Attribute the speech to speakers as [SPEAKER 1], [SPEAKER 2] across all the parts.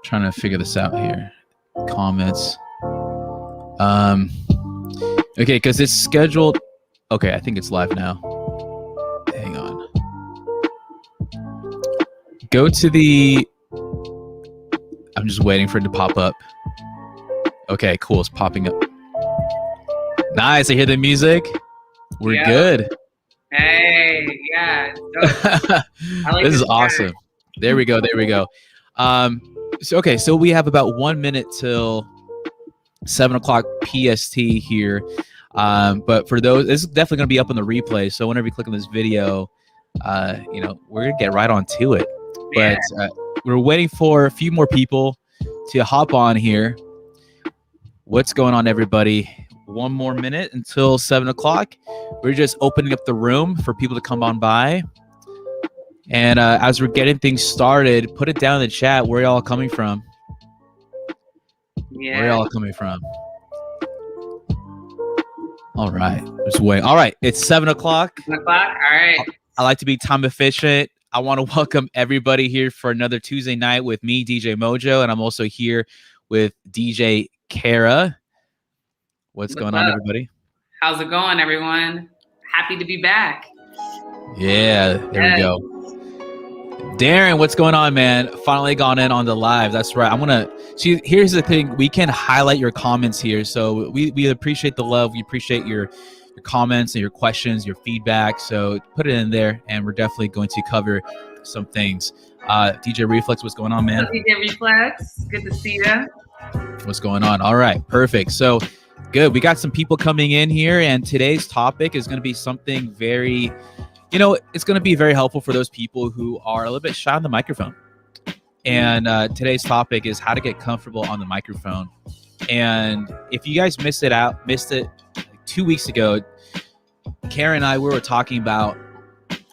[SPEAKER 1] Trying to figure this out here. Comments. Okay, because it's scheduled. Okay, I think it's live now. Hang on. Go to the. I'm just waiting for it to pop up. Okay, cool. It's popping up. Nice. I hear the music. We're good.
[SPEAKER 2] Hey, yeah.
[SPEAKER 1] This is awesome. There we go. There we go. So we have about 1 minute till 7 o'clock PST here. But for those, this is definitely going to be up on the replay. So whenever you click on this video, we're going to get right on to it. But we're waiting for a few more people to hop on here. What's going on, everybody? 1 more minute until 7 o'clock. We're just opening up the room for people to come on by. And as we're getting things started, put it down in the chat. Where y'all coming from?
[SPEAKER 2] Yeah.
[SPEAKER 1] Where y'all coming from? All right. Just wait. All right. It's 7 o'clock.
[SPEAKER 2] 7 o'clock. All right.
[SPEAKER 1] I like to be time efficient. I want to welcome everybody here for another Tuesday night with me, DJ Mojo, and I'm also here with DJ Kara. What's going on, everybody?
[SPEAKER 2] How's it going, everyone? Happy to be back.
[SPEAKER 1] Yeah, there we go. Darren, what's going on, man? Finally gone in on the live. That's right. I'm gonna see. Here's the thing: we can highlight your comments here, so we appreciate the love. We appreciate your comments and your questions, your feedback. So put it in there, and we're definitely going to cover some things. DJ Reflex, what's going on, man?
[SPEAKER 2] Hello, DJ Reflex, good to see you.
[SPEAKER 1] What's going on? All right, perfect. So good. We got some people coming in here, and today's topic is going to be something very. It's going to be very helpful for those people who are a little bit shy on the microphone. And today's topic is how to get comfortable on the microphone. And if you guys missed it like 2 weeks ago, Karen and I, we were talking about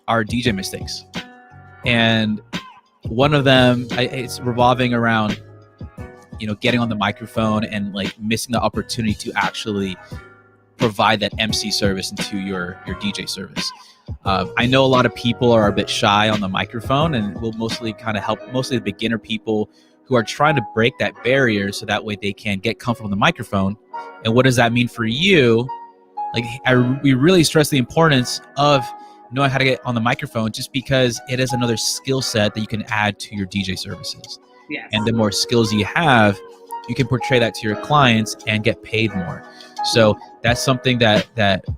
[SPEAKER 1] our DJ mistakes. And one of them, it's revolving around, getting on the microphone and like missing the opportunity to actually provide that MC service into your DJ service. I know a lot of people are a bit shy on the microphone, and we'll mostly kind of help mostly the beginner people who are trying to break that barrier so that way they can get comfortable on the microphone. And what does that mean for you? Like, we really stress the importance of knowing how to get on the microphone, just because it is another skill set that you can add to your DJ services.
[SPEAKER 2] Yes.
[SPEAKER 1] And the more skills you have, you can portray that to your clients and get paid more. So that's something that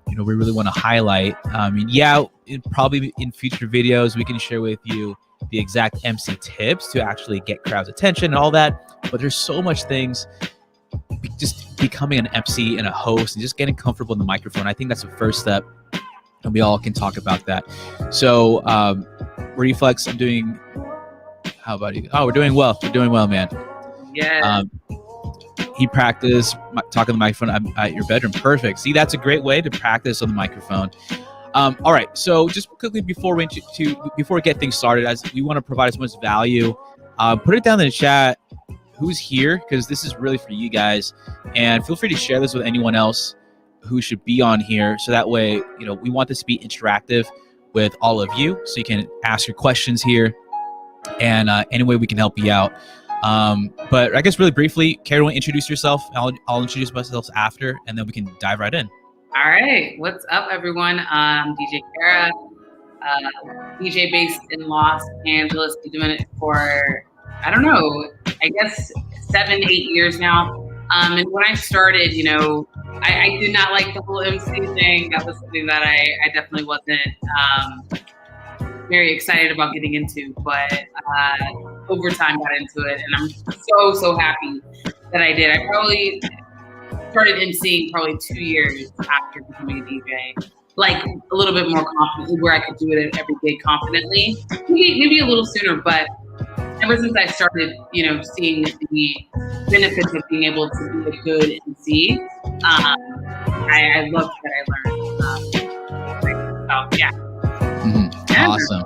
[SPEAKER 1] we really want to highlight. Probably in future videos we can share with you the exact MC tips to actually get crowds' attention and all that. But there's so much things, just becoming an MC and a host and just getting comfortable in the microphone. I think that's the first step, and we all can talk about that. So Reflex, I'm doing. How about you? Oh, we're doing well. We're doing well, man.
[SPEAKER 2] Yeah.
[SPEAKER 1] He practiced talking on the microphone at your bedroom. Perfect. See, that's a great way to practice on the microphone. All right. So just quickly before we get things started, as we want to provide as much value, put it down in the chat who's here, because this is really for you guys. And feel free to share this with anyone else who should be on here. So that way, we want this to be interactive with all of you. So you can ask your questions here, and any way we can help you out. But I guess really briefly, Kara, introduce yourself. I'll introduce myself after, and then we can dive right in.
[SPEAKER 2] All right. What's up, everyone? DJ Kara, DJ based in Los Angeles. Been doing it for, I don't know, I guess 7-8 years now. And when I started, I did not like the whole MC thing. That was something that I definitely wasn't very excited about getting into, but over time got into it, and I'm so happy that I did. I probably started emceeing probably 2 years after becoming a DJ, like a little bit more confidently, where I could do it every day confidently. Maybe a little sooner, but ever since I started, seeing the benefits of being able to be a good MC, I loved that I learned. So yeah.
[SPEAKER 1] Awesome.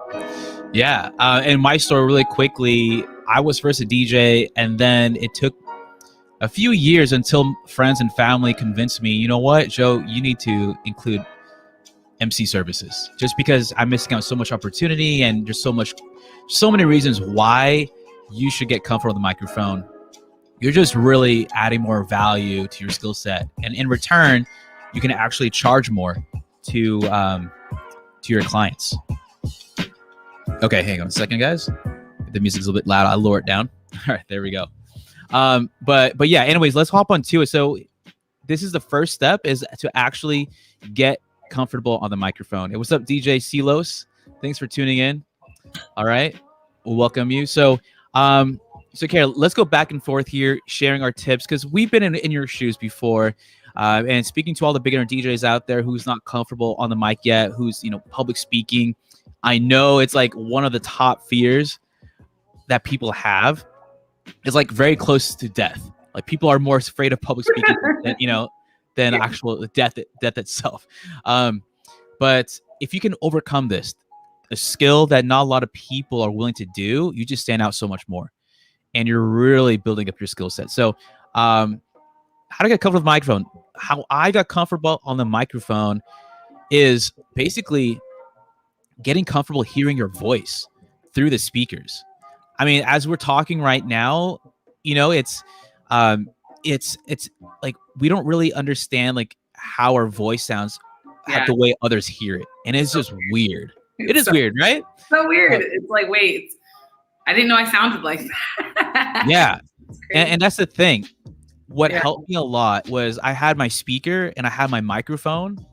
[SPEAKER 1] Yeah. And my story really quickly, I was first a DJ, and then it took a few years until friends and family convinced me, you know what, Joe, you need to include MC services, just because I'm missing out so much opportunity, and there's so many reasons why you should get comfortable with the microphone. You're just really adding more value to your skill set, and in return, you can actually charge more to your clients. Okay, hang on a second, guys. The music's a little bit loud. I'll lower it down. All right, there we go. But yeah. Anyways, let's hop on to it. So this is the first step, is to actually get comfortable on the microphone. Hey, what's up, DJ Silos? Thanks for tuning in. All right, we'll welcome you. So Kara, let's go back and forth here, sharing our tips, because we've been in your shoes before, and speaking to all the beginner DJs out there who's not comfortable on the mic yet, who's public speaking. I know it's like one of the top fears that people have. It's like very close to death. Like people are more afraid of public speaking than actual death itself. But if you can overcome this, a skill that not a lot of people are willing to do, you just stand out so much more, and you're really building up your skill set. So how to get comfortable with the microphone? How I got comfortable on the microphone is basically getting comfortable hearing your voice through the speakers. I mean, as we're talking right now, it's like we don't really understand like how our voice sounds, the way others hear it, and it's just weird. It is weird, right?
[SPEAKER 2] So weird. It's like, wait, I didn't know I sounded like that.
[SPEAKER 1] Yeah, and that's the thing. What helped me a lot was I had my speaker and I had my microphone,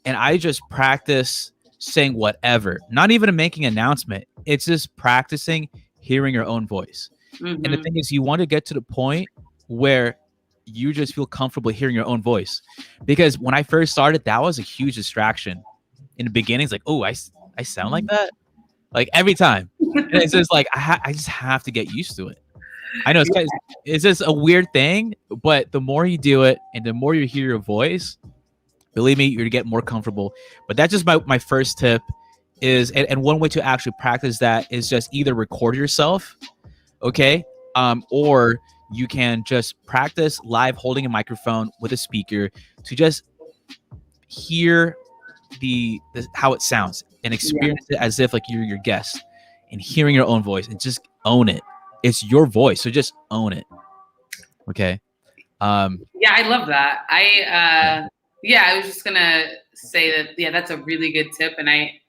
[SPEAKER 1] and I just practice saying whatever, not even making an announcement. It's just practicing hearing your own voice. Mm-hmm. And the thing is, you want to get to the point where you just feel comfortable hearing your own voice. Because when I first started, that was a huge distraction. In the beginning, it's like, oh, I sound like that? Like every time. And it's just like, I just have to get used to it. I know it's just a weird thing, but the more you do it and the more you hear your voice, believe me, you're gonna get more comfortable. But that's just my first tip is, and one way to actually practice that is just either record yourself, okay? Or you can just practice live holding a microphone with a speaker to just hear the how it sounds and experience it as if like you're your guest and hearing your own voice and just own it. It's your voice, so just own it. Okay.
[SPEAKER 2] Yeah, I love that. I was just gonna say that that's a really good tip, and I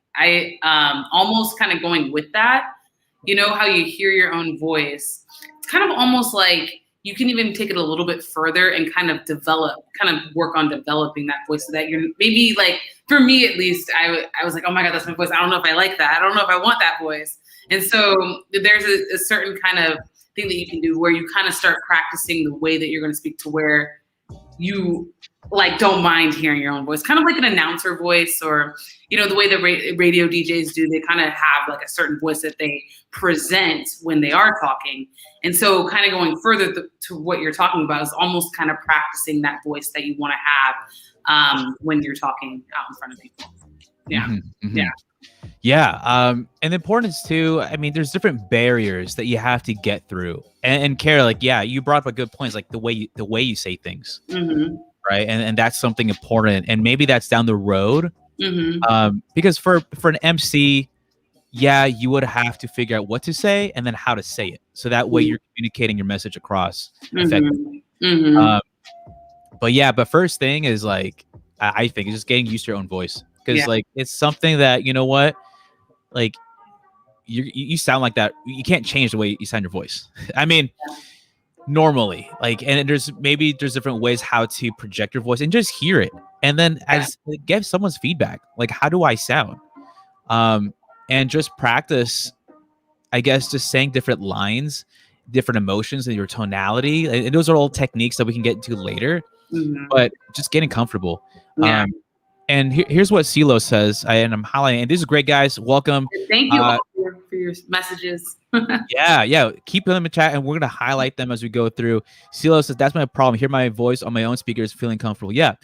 [SPEAKER 2] almost kind of going with that. You know how you hear your own voice? It's kind of almost like you can even take it a little bit further and kind of work on developing that voice so that you're maybe like, for me at least, I was like, oh my God, that's my voice. I don't know if I like that. I don't know if I want that voice. And so there's a certain kind of thing that you can do where you kind of start practicing the way that you're going to speak to where you like don't mind hearing your own voice, kind of like an announcer voice, or the way the radio DJs do. They kind of have like a certain voice that they present when they are talking. And so kind of going further to what you're talking about is almost kind of practicing that voice that you want to have when you're talking out in front of people. Yeah. Mm-hmm. Yeah.
[SPEAKER 1] Yeah. And the importance too, I mean, there's different barriers that you have to get through. And Kara, like, yeah, you brought up a good points, like the way you say things. Mm-hmm. Right. And that's something important. And maybe that's down the road. Mm-hmm. Because for an MC, yeah, you would have to figure out what to say and then how to say it. So that way you're communicating your message across effectively. Mm-hmm. But first thing is like, I think is just getting used to your own voice. Because like, it's something that, you know what, like you sound like that. You can't change the way you sound your voice. I mean, normally, like, and there's different ways how to project your voice and just hear it. And then give someone's feedback. Like, how do I sound? And just practice, I guess, just saying different lines, different emotions, and your tonality. And those are all techniques that we can get into later. Mm-hmm. But just getting comfortable. Yeah. And here's what CeeLo says, and I'm highlighting. And this is great, guys. Welcome.
[SPEAKER 2] Thank you all for your messages.
[SPEAKER 1] Yeah. Keep them in the chat, and we're gonna highlight them as we go through. CeeLo says, "That's my problem. Hear my voice on my own speakers, feeling comfortable." Yeah,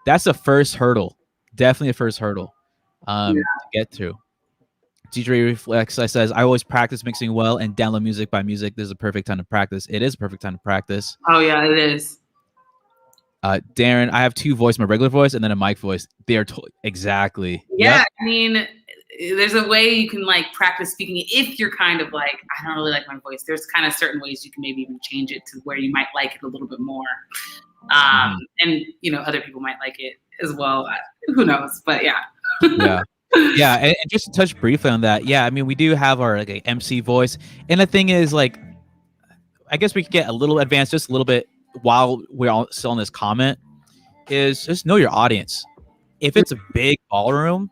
[SPEAKER 1] that's the first hurdle. Definitely a first hurdle to get through. DJ Reflex says, "I always practice mixing well and download music by music. This is a perfect time to practice." It is a perfect time to practice.
[SPEAKER 2] Oh yeah, it is.
[SPEAKER 1] Darren, I have two voices, my regular voice and then a mic voice. They are exactly.
[SPEAKER 2] Yeah,
[SPEAKER 1] yep.
[SPEAKER 2] I mean, there's a way you can like practice speaking if you're kind of like, I don't really like my voice. There's kind of certain ways you can maybe even change it to where you might like it a little bit more. And other people might like it as well. Who knows? But yeah.
[SPEAKER 1] Yeah. And just to touch briefly on that. Yeah. I mean, we do have our like MC voice. And the thing is, like, I guess we could get a little advanced, just a little bit while we're all still on this comment, is just know your audience. If it's a big ballroom,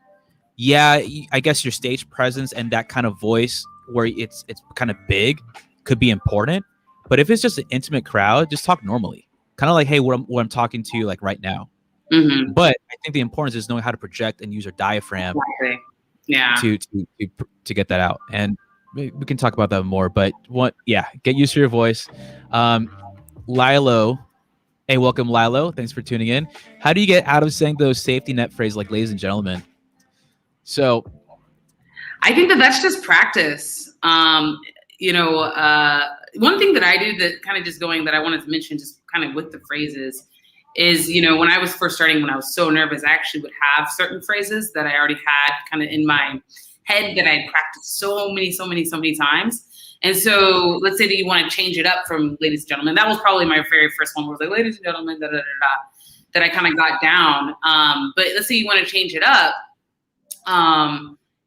[SPEAKER 1] yeah, I guess your stage presence and that kind of voice where it's kind of big could be important. But if it's just an intimate crowd, just talk normally. Kind of like, hey, what I'm talking to you like right now. But I think the importance is knowing how to project and use your diaphragm to get that out. And we can talk about that more. But get used to your voice. Lilo. Hey, welcome, Lilo. Thanks for tuning in. How do you get out of saying those safety net phrases like ladies and gentlemen? So
[SPEAKER 2] I think that's just practice. One thing that I do that kind of just going that I wanted to mention just kind of with the phrases is, when I was first starting, when I was so nervous, I actually would have certain phrases that I already had kind of in my head that I practiced so many times. And so let's say that you want to change it up from ladies and gentlemen. That was probably my very first one where it was like, ladies and gentlemen, that I kind of got down. But let's say you want to change it up.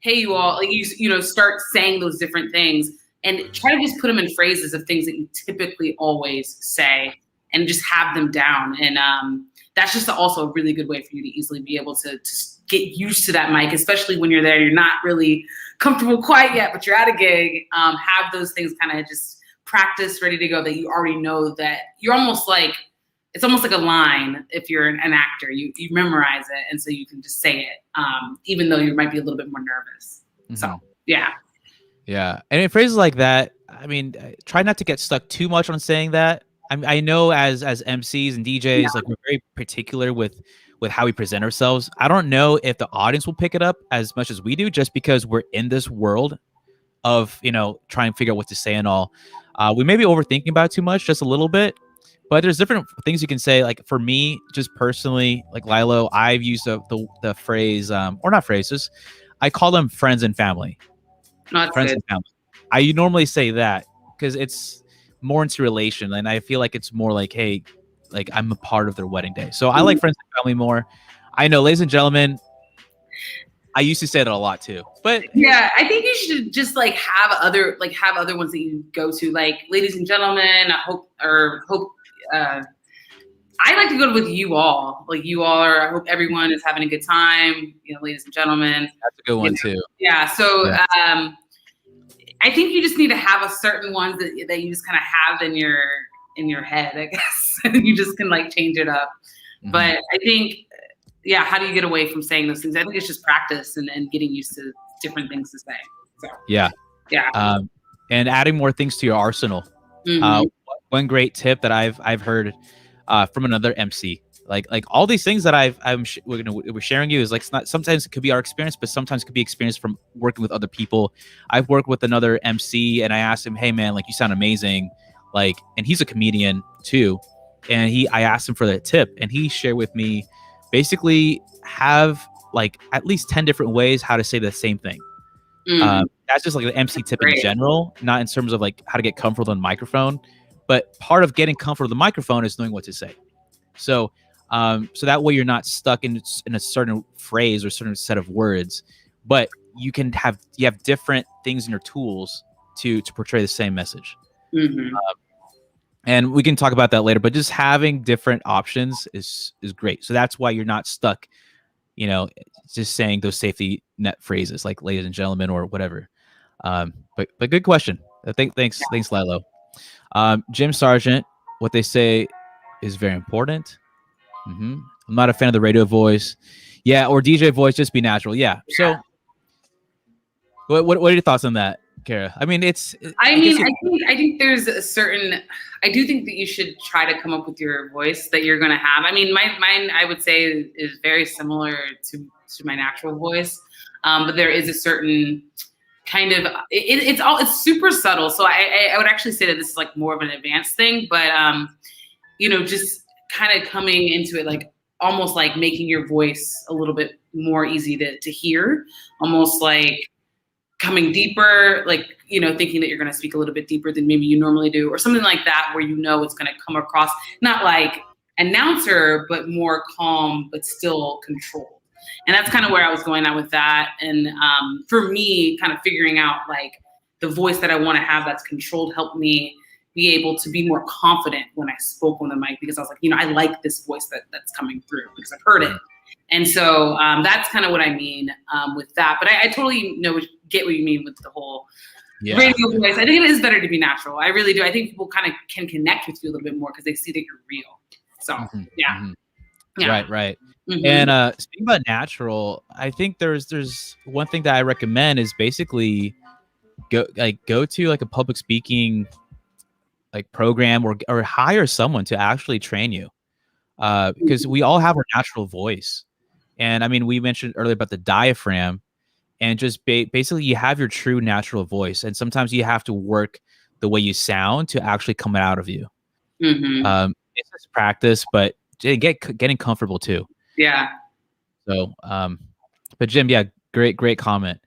[SPEAKER 2] Hey, you all, like start saying those different things and try to just put them in phrases of things that you typically always say and just have them down. And that's just also a really good way for you to easily be able to get used to that mic, especially when you're there. You're not really comfortable quite yet, but you're at a gig. Have those things kind of just practice, ready to go, that you already know that you're almost like, it's almost like a line. If you're an actor, you memorize it. And so you can just say it, even though you might be a little bit more nervous. So, yeah.
[SPEAKER 1] Yeah. And in phrases like that, I mean, try not to get stuck too much on saying that. I know as MCs and DJs, like we're very particular with how we present ourselves. I don't know if the audience will pick it up as much as we do, just because we're in this world of, trying to figure out what to say and all. We may be overthinking about it too much, just a little bit, but there's different things you can say. Like for me, just personally, like Lilo, I've used the phrase, or not phrases, I call them friends and family. Friends and family. I normally say that because it's more into relation, and I feel like it's more like, hey, like I'm a part of their wedding day. So I like friends and family more. I know, ladies and gentlemen, I used to say that a lot too. But
[SPEAKER 2] yeah, I think you should just like have other ones that you go to, like ladies and gentlemen. I like to go with you all. Like you all are. I hope everyone is having a good time. Ladies and gentlemen.
[SPEAKER 1] That's a good one too.
[SPEAKER 2] Yeah. So I think you just need to have a certain ones that you just kind of have in your head, I guess. You just can like change it up. But I think, how do you get away from saying those things? I think it's just practice and getting used to different things to say. So, yeah.
[SPEAKER 1] And adding more things to your arsenal. One great tip that I've heard from another MC, like all these things that we're sharing you is like, it's not, sometimes it could be our experience, but sometimes it could be experience from working with other people. I've worked with another MC and I asked him, hey man, like you sound amazing. Like, and he's a comedian too. And I asked him for that tip and he shared with me, basically have like at least 10 different ways how to say the same thing. That's just like the MC tip in general, not in terms of like how to get comfortable on the microphone, but part of getting comfortable with the microphone is knowing what to say. So that way you're not stuck in a certain phrase or certain set of words, but you have different things in your tools to portray the same message. And we can talk about that later, but just having different options is great. So that's why you're not stuck, just saying those safety net phrases like ladies and gentlemen or whatever. But good question. Thanks, Lilo. Jim Sargent, what they say is very important. I'm not a fan of the radio voice. Yeah, or DJ voice, just be natural. Yeah. So what are your thoughts on that, Kara? I mean, I
[SPEAKER 2] think there's a certain, I do think that you should try to come up with your voice that you're going to have. I mean, mine, I would say is very similar to my natural voice. But there is a certain kind of, it's super subtle. So I would actually say that this is like more of an advanced thing, but, just kind of coming into it, like almost like making your voice a little bit more easy to hear, almost like coming deeper, like, thinking that you're going to speak a little bit deeper than maybe you normally do, or something like that, where it's going to come across not like announcer, but more calm, but still controlled. And that's kind of where I was going at with that. And for me, kind of figuring out like the voice that I want to have that's controlled helped me be able to be more confident when I spoke on the mic, because I was like, I like this voice that's coming through because I've heard it. And so that's kind of what I mean with that. But I totally get what you mean with the whole radio voice. I think it is better to be natural. I really do. I think people kind of can connect with you a little bit more because they see that you're real. So yeah.
[SPEAKER 1] Right. And speaking about natural, I think there's one thing that I recommend is basically go to like a public speaking like program, or hire someone to actually train you, because we all have our natural voice. And I mean, we mentioned earlier about the diaphragm, and just basically you have your true natural voice, and sometimes you have to work the way you sound to actually come out of you. It's just practice, but getting comfortable too.
[SPEAKER 2] Yeah.
[SPEAKER 1] So, but Jim, yeah, great comment.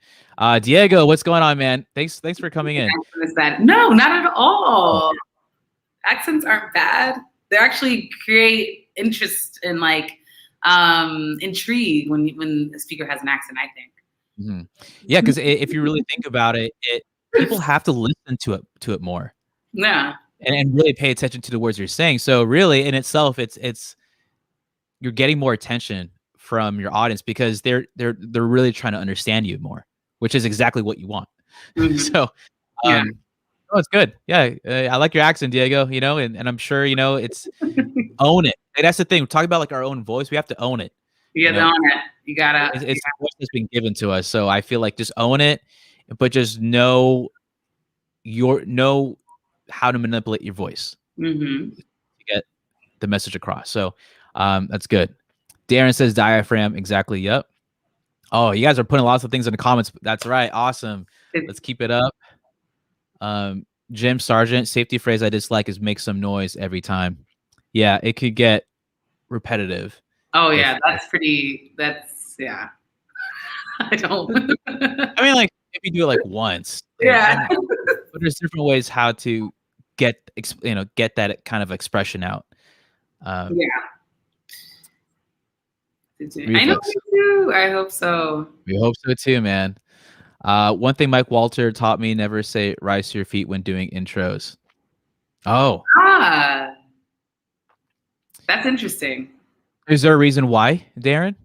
[SPEAKER 1] Diego, what's going on, man? Thanks for coming in.
[SPEAKER 2] No, not at all. Accents aren't bad. They actually create interest and like intrigue when the speaker has an accent, I think.
[SPEAKER 1] Yeah, because if you really think about it, people have to listen to it more.
[SPEAKER 2] Yeah.
[SPEAKER 1] And really pay attention to the words you're saying. So really, in itself, it's you're getting more attention from your audience because they're really trying to understand you more, which is exactly what you want. So, oh, it's good. Yeah, I like your accent, Diego. And I'm sure it's own it. And that's the thing. We're talking about like our own voice. We have to own it.
[SPEAKER 2] You gotta own it. You gotta.
[SPEAKER 1] It's the voice that's been given to us. So I feel like just own it, but just know how to manipulate your voice to get the message across. So that's good. Darren says diaphragm. Exactly. Yep. Oh, you guys are putting lots of things in the comments. That's right. Awesome. Let's keep it up. Jim Sargent, safety phrase I dislike is make some noise every time. Yeah, it could get repetitive.
[SPEAKER 2] Oh yeah, yeah. I don't.
[SPEAKER 1] I mean, like if you do it like once.
[SPEAKER 2] Yeah.
[SPEAKER 1] But there's different ways how to get that kind of expression out.
[SPEAKER 2] Yeah. I know you do. I hope so.
[SPEAKER 1] We hope so too, man. One thing Mike Walter taught me: never say "rise to your feet" when doing intros. Oh.
[SPEAKER 2] That's interesting.
[SPEAKER 1] Is there a reason why, Darren?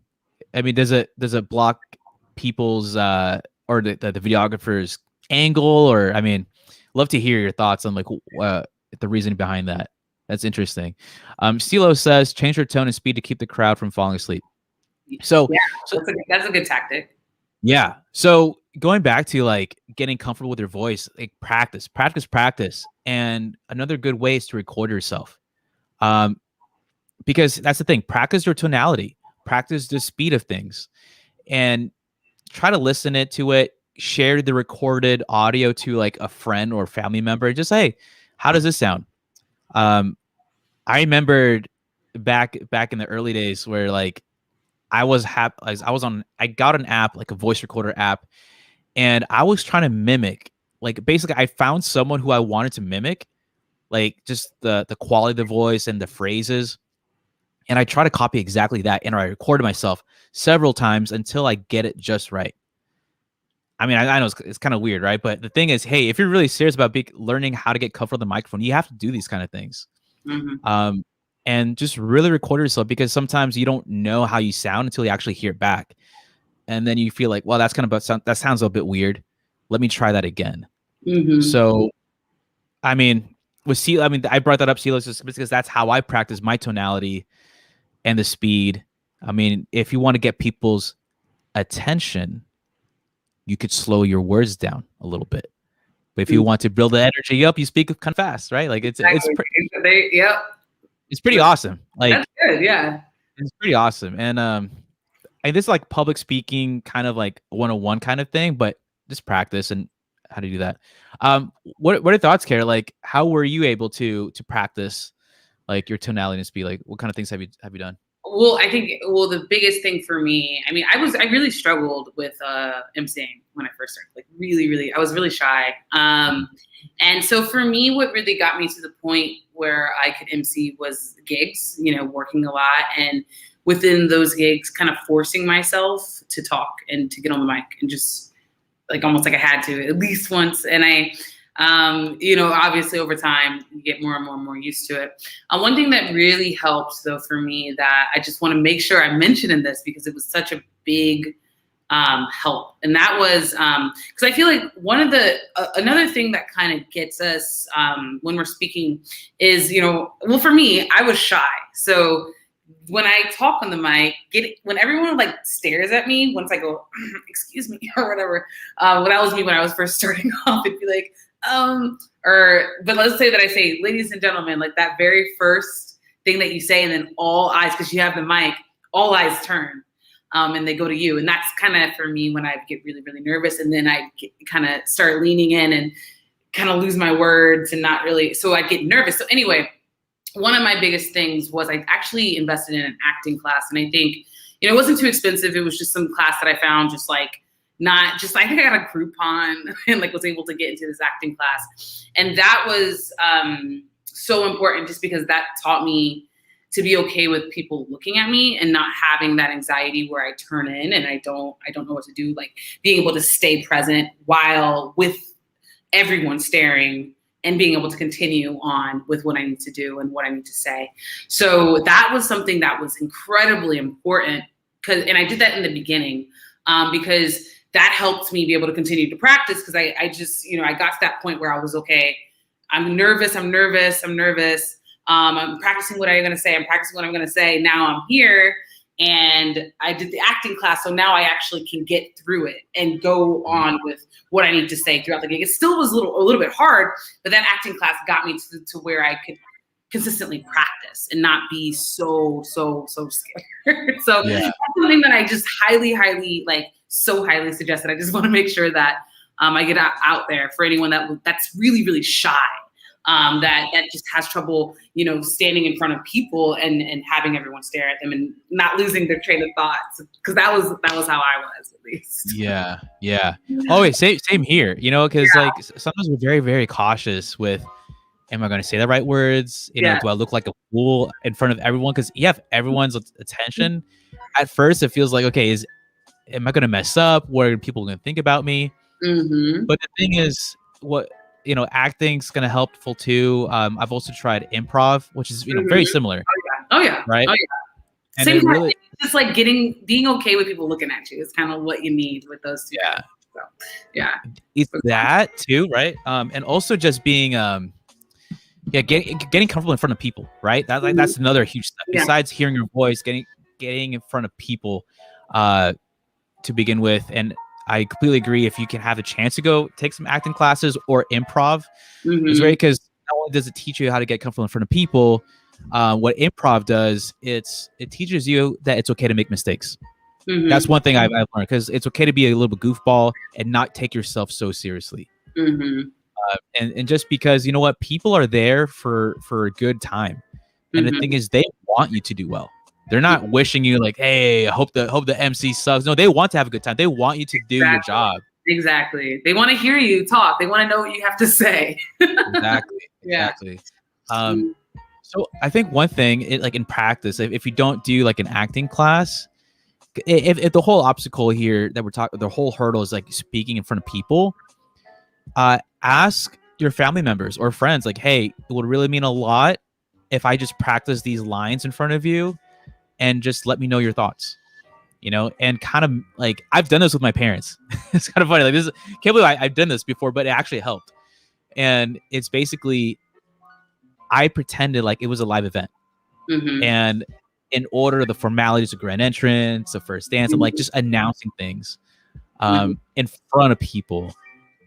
[SPEAKER 1] I mean, does it block people's or the videographer's angle? Or I mean, love to hear your thoughts on like the reasoning behind that. That's interesting. Stilo says change your tone and speed to keep the crowd from falling asleep. So
[SPEAKER 2] yeah, that's a good tactic.
[SPEAKER 1] Yeah. So going back to like getting comfortable with your voice, like practice. And another good way is to record yourself. Because that's the thing, practice your tonality, practice the speed of things, and try to listen to it, share the recorded audio to like a friend or family member. Just say, hey, how does this sound? I remembered back in the early days where like I got an app, like a voice recorder app, and I was trying to mimic, like basically I found someone who I wanted to mimic, like just the quality of the voice and the phrases. And I try to copy exactly that. And I recorded myself several times until I get it just right. I mean, I know it's kind of weird, right? But the thing is, hey, if you're really serious about learning how to get comfortable with the microphone, you have to do these kind of things. And just really record yourself, because sometimes you don't know how you sound until you actually hear it back. And then you feel like, well, that sounds a bit weird. Let me try that again. So, I mean, I brought that up, Silas, just because that's how I practice my tonality and the speed. I mean, if you want to get people's attention, you could slow your words down a little bit. But if you want to build the energy up, you speak kind of fast, right? Like it's pretty awesome. Like
[SPEAKER 2] that's good, yeah.
[SPEAKER 1] It's pretty awesome. And this is like public speaking, kind of like 101 kind of thing, but just practice and how to do that. What are thoughts, Kara? Like, how were you able to practice like your tonality and speed? Like, what kind of things have you done?
[SPEAKER 2] Well, I think, the biggest thing for me, I mean, I really struggled with emceeing when I first started, like really, I was really shy. And so for me, what really got me to the point where I could MC was gigs, working a lot. And within those gigs, kind of forcing myself to talk and to get on the mic and just like almost like I had to at least once. And obviously over time you get more and more used to it. One thing that really helped though for me that I just want to make sure I mention in this because it was such a big help. And that was because I feel like one of the another thing that kind of gets us when we're speaking is, well, for me, I was shy. So when I talk on the mic, when everyone like stares at me, once I go, excuse me, or whatever, when I was first starting off, it'd be like, but let's say that I say, ladies and gentlemen, like that very first thing that you say, and then all eyes, because you have the mic, all eyes turn, and they go to you. And that's kind of for me when I get really, really nervous. And then I kind of start leaning in and kind of lose my words and not really, so I get nervous. So anyway, one of my biggest things was I actually invested in an acting class. And I think, it wasn't too expensive. It was just some class that I found I think I got a Groupon and like was able to get into this acting class. And that was so important just because that taught me to be okay with people looking at me and not having that anxiety where I turn in and I don't know what to do, like being able to stay present while with everyone staring and being able to continue on with what I need to do and what I need to say. So that was something that was incredibly important and I did that in the beginning because that helped me be able to continue to practice because I just, I got to that point where I was okay. I'm nervous. I'm practicing what I'm going to say. Now I'm here and I did the acting class. So now I actually can get through it and go on with what I need to say throughout the gig. It still was a little bit hard, but that acting class got me to where I could consistently practice and not be so scared. So that's something that I just highly suggest that I just want to make sure that I get out there for anyone that's really, really shy. That just has trouble, standing in front of people and having everyone stare at them and not losing their train of thoughts. Because that was how I was, at least.
[SPEAKER 1] Yeah. Oh, same here. Because like sometimes we're very, very cautious with, am I going to say the right words? Do I look like a fool in front of everyone? Because you have everyone's attention. At first, it feels like, okay, am I going to mess up? What are people going to think about me?
[SPEAKER 2] Mm-hmm.
[SPEAKER 1] But the thing is, acting's going to helpful too. I've also tried improv, which is, very similar.
[SPEAKER 2] Oh yeah.
[SPEAKER 1] Right.
[SPEAKER 2] Oh yeah.
[SPEAKER 1] And
[SPEAKER 2] same time,
[SPEAKER 1] really,
[SPEAKER 2] just like being okay with people looking at you is kind of what you need with those two.
[SPEAKER 1] Yeah.
[SPEAKER 2] So, yeah.
[SPEAKER 1] It's that too, right? And also just being, getting comfortable in front of people, right? That's another huge step. Besides hearing your voice, getting in front of people, to begin with. And I completely agree. If you can have a chance to go take some acting classes or improv, it's great because not only does it teach you how to get comfortable in front of people, what improv does, it teaches you that it's okay to make mistakes. That's one thing I've learned, because it's okay to be a little bit goofball and not take yourself so seriously. And just because, people are there for a good time. And the thing is, they want you to do well. They're not wishing you like, hey, I hope the MC sucks. No, they want to have a good time. They want you to do your job.
[SPEAKER 2] Exactly. They want to hear you talk. They want to know what you have to say.
[SPEAKER 1] Exactly. So I think one thing, like in practice, if you don't do like an acting class, if the whole obstacle here that we're talking, the whole hurdle is like speaking in front of people, ask your family members or friends, like, hey, it would really mean a lot if I just practice these lines in front of you and just let me know your thoughts, and kind of like, I've done this with my parents. It's kind of funny. Like this, can't believe I've done this before, but it actually helped. And it's basically, I pretended like it was a live event. And in order, the formalities of grand entrance, the first dance, I'm like just announcing things in front of people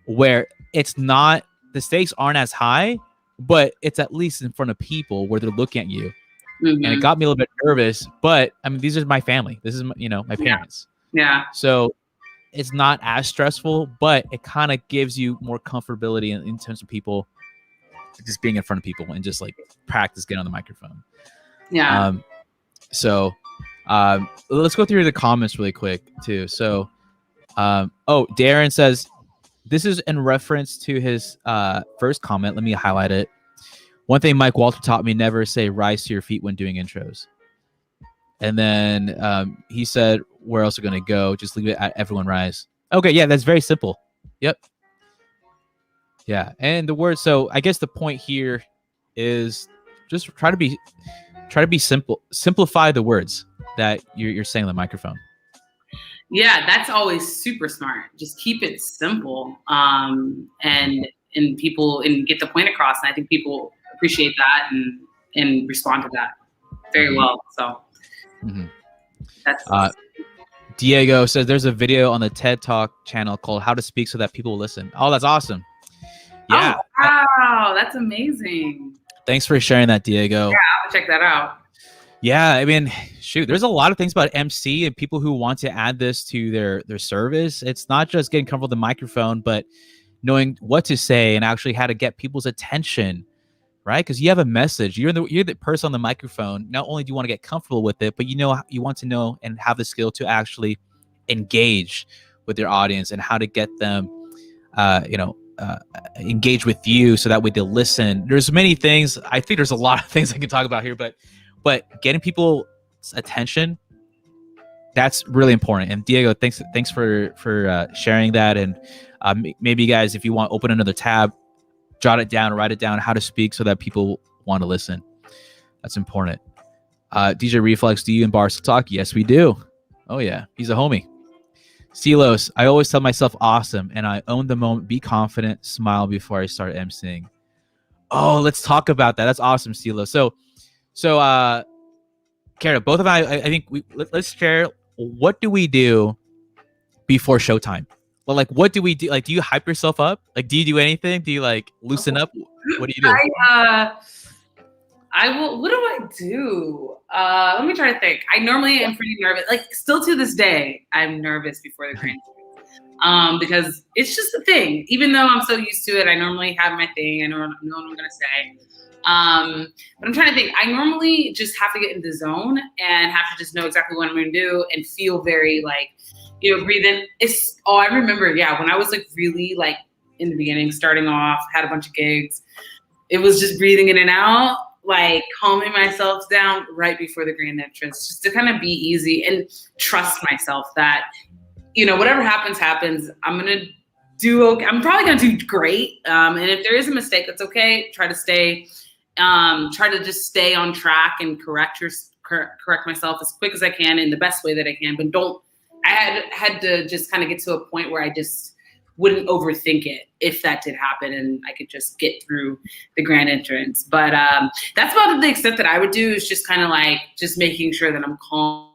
[SPEAKER 1] where it's not, the stakes aren't as high, but it's at least in front of people where they're looking at you. And it got me a little bit nervous, but I mean, these are my family. This is, my parents.
[SPEAKER 2] Yeah.
[SPEAKER 1] So it's not as stressful, but it kind of gives you more comfortability in terms of people just being in front of people and just like practice getting on the microphone.
[SPEAKER 2] Yeah.
[SPEAKER 1] So Let's go through the comments really quick too. So, Darren says this is in reference to his first comment. Let me highlight it. One thing Mike Walter taught me: never say "rise to your feet" when doing intros. And then he said, "Where else are going to go? Just leave it at everyone rise." Okay, yeah, that's very simple. Yep. Yeah, and the word. So I guess the point here is just try to be simple. Simplify the words that you're saying on the microphone.
[SPEAKER 2] Yeah, that's always super smart. Just keep it simple, and people and get the point across. And I think people appreciate that and respond to that very well. So that's.
[SPEAKER 1] Diego says there's a video on the TED Talk channel called "How to Speak So That People Will Listen." Oh, that's awesome. Yeah.
[SPEAKER 2] Oh, wow, that's amazing.
[SPEAKER 1] Thanks for sharing that, Diego.
[SPEAKER 2] Yeah, I'll check that out.
[SPEAKER 1] Yeah, I mean, shoot, there's a lot of things about MC and people who want to add this to their service. It's not just getting comfortable with the microphone, but knowing what to say and actually how to get people's attention, right? Because you have a message. You're the person on the microphone. Not only do you want to get comfortable with it, but you want to know and have the skill to actually engage with your audience and how to get them, engage with you so that way they'll listen. There's many things. I think there's a lot of things I can talk about here, but getting people's attention, that's really important. And Diego, thanks for sharing that. And maybe guys, if you want, open another tab, jot it down, write it down, how to speak so that people want to listen. That's important. DJ Reflex, do you and Bars talk? Yes, we do. Oh yeah, he's a homie. Silos, I always tell myself awesome, and I own the moment, be confident, smile before I start emceeing. Oh, let's talk about that. That's awesome, Silos. So, Kara, both of I think let's share, what do we do before showtime? Well, like, what do we do? Like, do you hype yourself up? Like, do you do anything? Do you like loosen up? What do you do?
[SPEAKER 2] I will. What do I do? Let me try to think. I normally am pretty nervous. Like, still to this day, I'm nervous before the grand because it's just a thing. Even though I'm so used to it, I normally have my thing. I know what I'm going to say. But I'm trying to think. I normally just have to get in the zone and have to just know exactly what I'm going to do and feel very like, breathe in. I remember, when I was like really like in the beginning, starting off, had a bunch of gigs. It was just breathing in and out, like calming myself down right before the grand entrance, just to kind of be easy and trust myself that, whatever happens, I'm going to do okay. I'm probably going to do great. And if there is a mistake, that's okay. Try to just stay on track and correct myself as quick as I can in the best way that I can. But I had to just kind of get to a point where I just wouldn't overthink it if that did happen, and I could just get through the grand entrance. But that's about the extent that I would do, is just kind of like just making sure that I'm calm.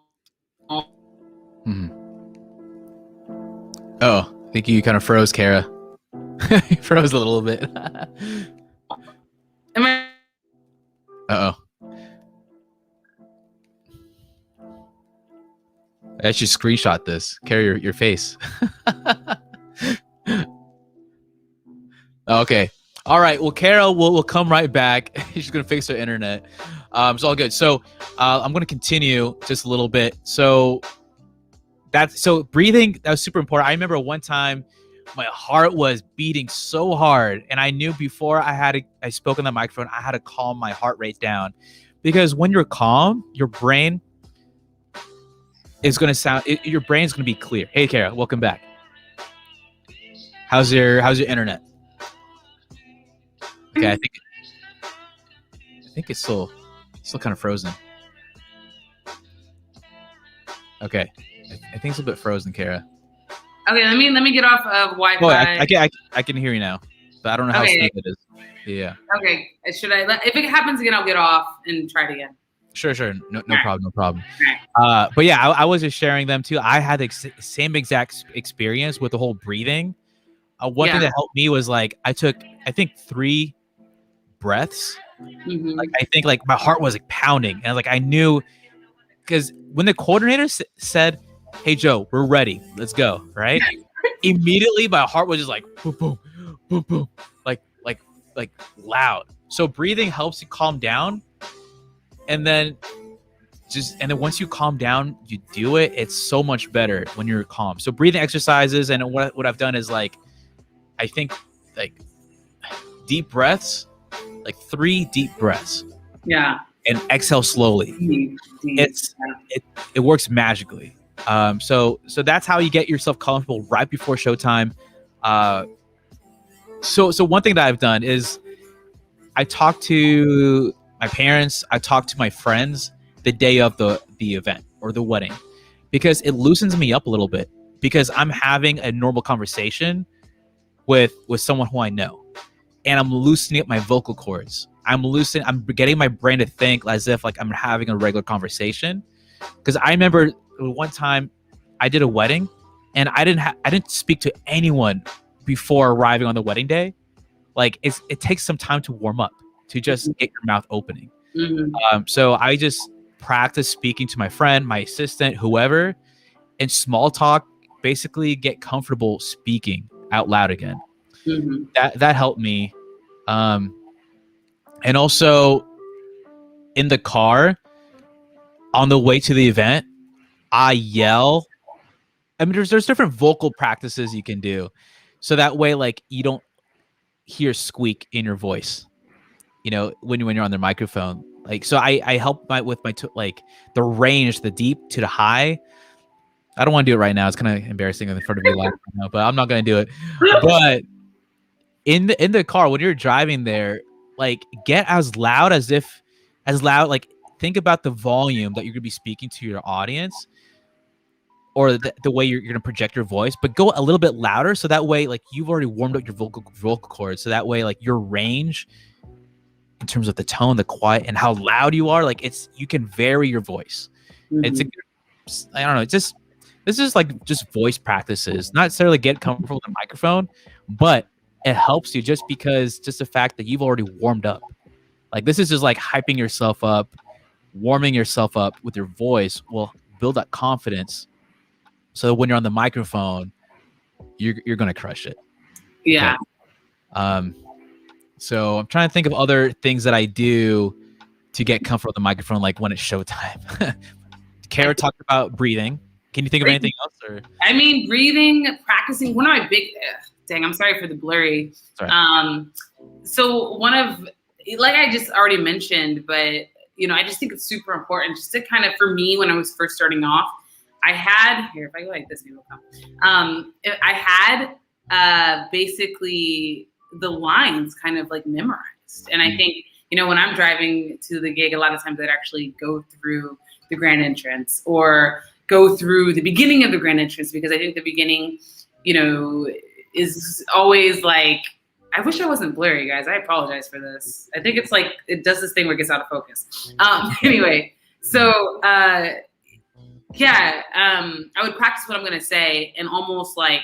[SPEAKER 1] Mm-hmm. Oh, I think you kind of froze, Kara. You froze a little bit.
[SPEAKER 2] Am I?
[SPEAKER 1] Uh-oh. I should screenshot this. Kara, your face. Okay. All right. Well, Kara will come right back. She's going to fix her internet. It's all good. So I'm going to continue just a little bit. So breathing, that was super important. I remember one time my heart was beating so hard, and I knew before I spoke on the microphone, I had to calm my heart rate down, because when you're calm, your brain is going to your brain's going to be clear. Hey, Kara, welcome back. How's your internet? Okay, I think it's still kind of frozen. Okay, I think it's a bit frozen, Kara.
[SPEAKER 2] Okay, let me get off of Wi-Fi.
[SPEAKER 1] Oh, I can hear you now, but I don't know how smooth it is. Yeah.
[SPEAKER 2] Okay, if it happens again, I'll get off and try it again.
[SPEAKER 1] Sure. No problem. Right. But yeah, I was just sharing them too. I had the same exact experience with the whole breathing. One thing that helped me was like I took, I think, 3 breaths.
[SPEAKER 2] Mm-hmm.
[SPEAKER 1] Like I think like my heart was like pounding, and like I knew, because when the coordinator said, "Hey Joe, we're ready, let's go," right? Immediately my heart was just like boom, boom, boom, boom, like loud. So breathing helps you calm down, and then and then once you calm down, you do it. It's so much better when you're calm. So breathing exercises, and what I've done is like, I think like deep breaths, like 3 deep breaths.
[SPEAKER 2] Yeah.
[SPEAKER 1] And exhale slowly.
[SPEAKER 2] Deep.
[SPEAKER 1] It works magically. So that's how you get yourself comfortable right before showtime. So one thing that I've done is I talk to my parents, I talk to my friends the day of the event or the wedding, because it loosens me up a little bit, because I'm having a normal conversation with someone who I know, and I'm loosening up my vocal cords. I'm getting my brain to think as if like I'm having a regular conversation. Because I remember one time I did a wedding, and I didn't speak to anyone before arriving on the wedding day. Like it takes some time to warm up, to just get your mouth opening. So I just practice speaking to my friend, my assistant, whoever, and small talk, basically get comfortable speaking out loud again. That helped me. And also in the car on the way to the event, I yell. I mean, there's different vocal practices you can do, so that way like you don't hear squeak in your voice, when you're on the microphone. Like, so I help with my like the range, the deep to the high. I don't want to do it right now. It's kind of embarrassing in front of you live right now, but I'm not going to do it. But in the car when you're driving there, like get as loud, like think about the volume that you're going to be speaking to your audience, or the way you're going to project your voice, but go a little bit louder, so that way like you've already warmed up your vocal cords, so that way like your range in terms of the tone, the quiet, and how loud you are, like you can vary your voice. I don't know, this is like just voice practices, not necessarily get comfortable with the microphone, but it helps you just the fact that you've already warmed up. Like this is just like hyping yourself up, warming yourself up with your voice will build that confidence, so when you're on the microphone, you're gonna crush it.
[SPEAKER 2] Yeah.
[SPEAKER 1] Okay. So I'm trying to think of other things that I do to get comfortable with the microphone, like when it's showtime. Kara talked about breathing. Can you think of anything else? Or
[SPEAKER 2] I mean, breathing, practicing. One of my big dang, I'm sorry for the blurry. So one of, like I just already mentioned, but I just think it's super important just to kind of, for me, when I was first starting off, I had here, if I go like this, maybe it'll come. I had basically the lines kind of like memorized. And I think, when I'm driving to the gig, a lot of times I'd actually go through the grand entrance or go through the beginning of the grand entrance, because I think the beginning, is always like, I wish I wasn't blurry, guys. I apologize for this. I think it's like, it does this thing where it gets out of focus. Anyway, so I would practice what I'm going to say, and almost like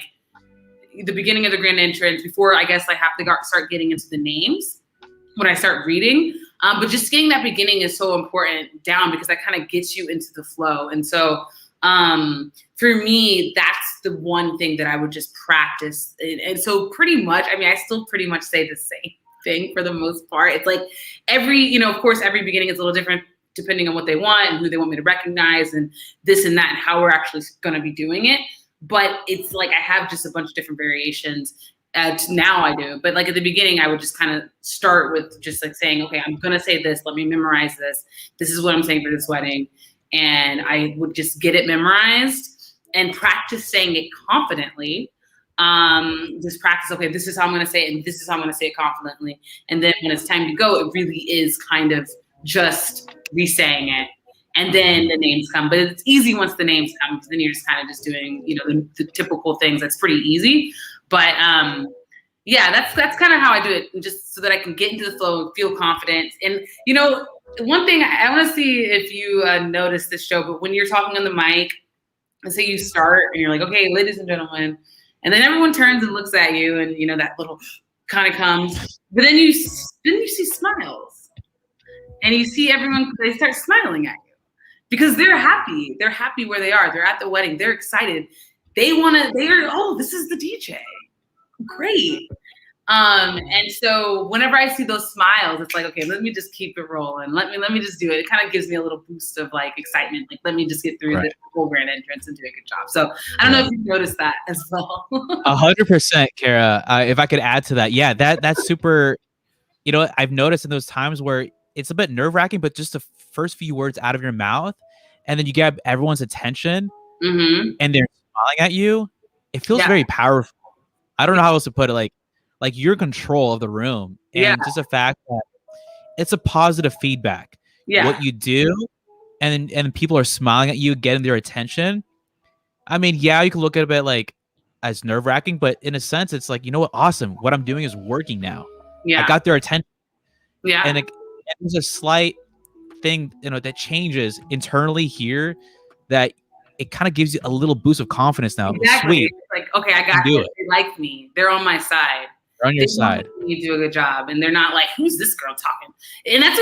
[SPEAKER 2] the beginning of the grand entrance before I guess I have to start getting into the names when I start reading. But just getting that beginning is so important down, because that kind of gets you into the flow. And so for me, that's the one thing that I would just practice. And so pretty much, I mean, I still pretty much say the same thing for the most part. It's like of course, every beginning is a little different depending on what they want and who they want me to recognize and this and that and how we're actually going to be doing it. But it's like I have just a bunch of different variations. Now I do. But like at the beginning, I would just kind of start with just like saying, okay, I'm going to say this. Let me memorize this. This is what I'm saying for this wedding. And I would just get it memorized and practice saying it confidently. Just practice, okay, this is how I'm going to say it, and this is how I'm going to say it confidently. And then when it's time to go, it really is kind of just re-saying it. And then the names come. But it's easy once the names come, because then you're just kind of just doing, the typical things. That's pretty easy. But that's kind of how I do it, just so that I can get into the flow and feel confident. And, one thing I want to see if you notice this show, but when you're talking on the mic, let's say you start and you're like, okay, ladies and gentlemen, and then everyone turns and looks at you, and that little kind of comes, but then you see smiles, and you see everyone, they start smiling at you because they're happy. They're happy where they are. They're at the wedding. They're excited. This is the DJ. Great. And so whenever I see those smiles, it's like, okay, let me just keep it rolling. Let me just do it. It kind of gives me a little boost of like excitement. Like, let me just get through
[SPEAKER 1] Right.
[SPEAKER 2] the whole grand entrance and do a good job. So I don't know if you've noticed that as well.
[SPEAKER 1] 100%, Kara. If I could add to that, yeah, that's super. I've noticed in those times where it's a bit nerve wracking, but just the first few words out of your mouth, and then you get everyone's attention,
[SPEAKER 2] Mm-hmm.
[SPEAKER 1] and they're smiling at you. It feels
[SPEAKER 2] Yeah.
[SPEAKER 1] very powerful. I don't know how else to put it. Like you're in control of the room,
[SPEAKER 2] Yeah.
[SPEAKER 1] and just the fact that it's a positive feedback.
[SPEAKER 2] Yeah.
[SPEAKER 1] What you do, and people are smiling at you, getting their attention. I mean, yeah, you can look at it a bit like as nerve wracking, but in a sense, it's like, you know what? Awesome. What I'm doing is working now. I
[SPEAKER 2] Yeah.
[SPEAKER 1] got their attention,
[SPEAKER 2] Yeah.
[SPEAKER 1] and there's a slight thing, that changes internally here that it kind of gives you a little boost of confidence now.
[SPEAKER 2] Exactly.
[SPEAKER 1] Sweet,
[SPEAKER 2] It's like, okay, I
[SPEAKER 1] I can
[SPEAKER 2] got
[SPEAKER 1] do
[SPEAKER 2] this.
[SPEAKER 1] it.
[SPEAKER 2] They like me. They're on my side.
[SPEAKER 1] They're on your
[SPEAKER 2] They want
[SPEAKER 1] side.
[SPEAKER 2] me to do a good job, and they're not like, "Who's this girl talking?" And that's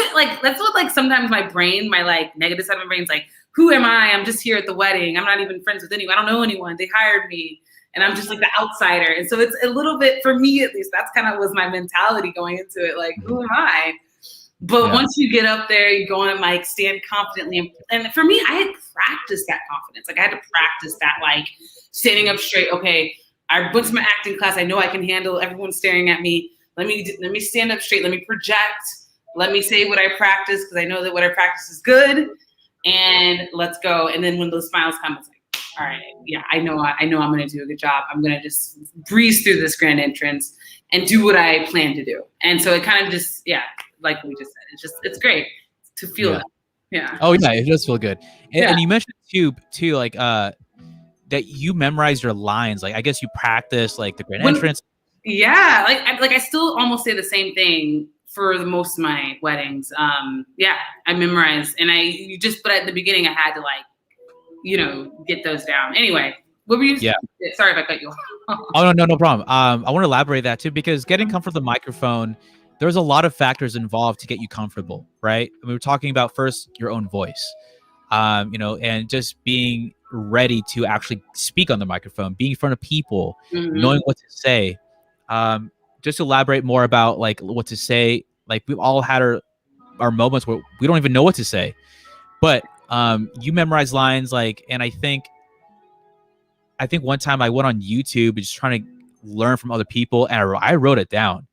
[SPEAKER 2] what sometimes my brain, my like negative side of my brain's like, "Who am I? I'm just here at the wedding. I'm not even friends with anyone. I don't know anyone. They hired me, and I'm just like the outsider." And so it's a little bit, for me at least, that's kind of was my mentality going into it. Like, who am I? But once you get up there, you go on a mic, stand confidently. And for me, I had practiced that confidence. Like I had to practice that, like standing up straight. Okay, I went to my acting class. I know I can handle everyone staring at me. Let me stand up straight. Let me project. Let me say what I practice because I know that what I practice is good. And let's go. And then when those smiles come, it's like, all right, yeah, I know I'm going to do a good job. I'm going to just breeze through this grand entrance and do what I plan to do. And so it kind of just, yeah, like we just said, it's great to feel that. Yeah.
[SPEAKER 1] Oh yeah, it does feel good.
[SPEAKER 2] Yeah.
[SPEAKER 1] And you mentioned too, like that you memorize your lines. Like I guess you practice like the grand entrance.
[SPEAKER 2] Yeah, like I still almost say the same thing for the most of my weddings. Yeah, I memorize, and but at the beginning I had to like, get those down. Anyway, what were you?
[SPEAKER 1] Yeah.
[SPEAKER 2] Sorry if I cut you off.
[SPEAKER 1] Oh no problem. I want to elaborate that too because getting comfortable with the microphone, there's a lot of factors involved to get you comfortable, right? I mean, we're talking about first your own voice, and just being ready to actually speak on the microphone, being in front of people, knowing what to say. Just to elaborate more about like what to say. Like we've all had our moments where we don't even know what to say, but you memorize lines and I think one time I went on YouTube just trying to learn from other people, and I wrote it down,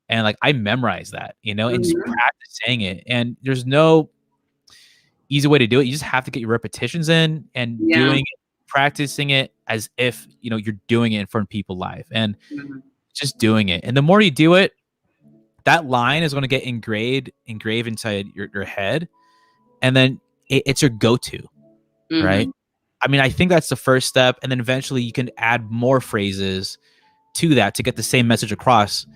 [SPEAKER 1] and like I memorized that, and just practice saying it. And there's no easy way to do it. You just have to get your repetitions in and doing it, practicing it as if you're doing it in front of people live, and just doing it. And the more you do it, that line is going to get engraved inside your head, and then it's your go-to, right? I mean, I think that's the first step, and then eventually you can add more phrases to that to get the same message across.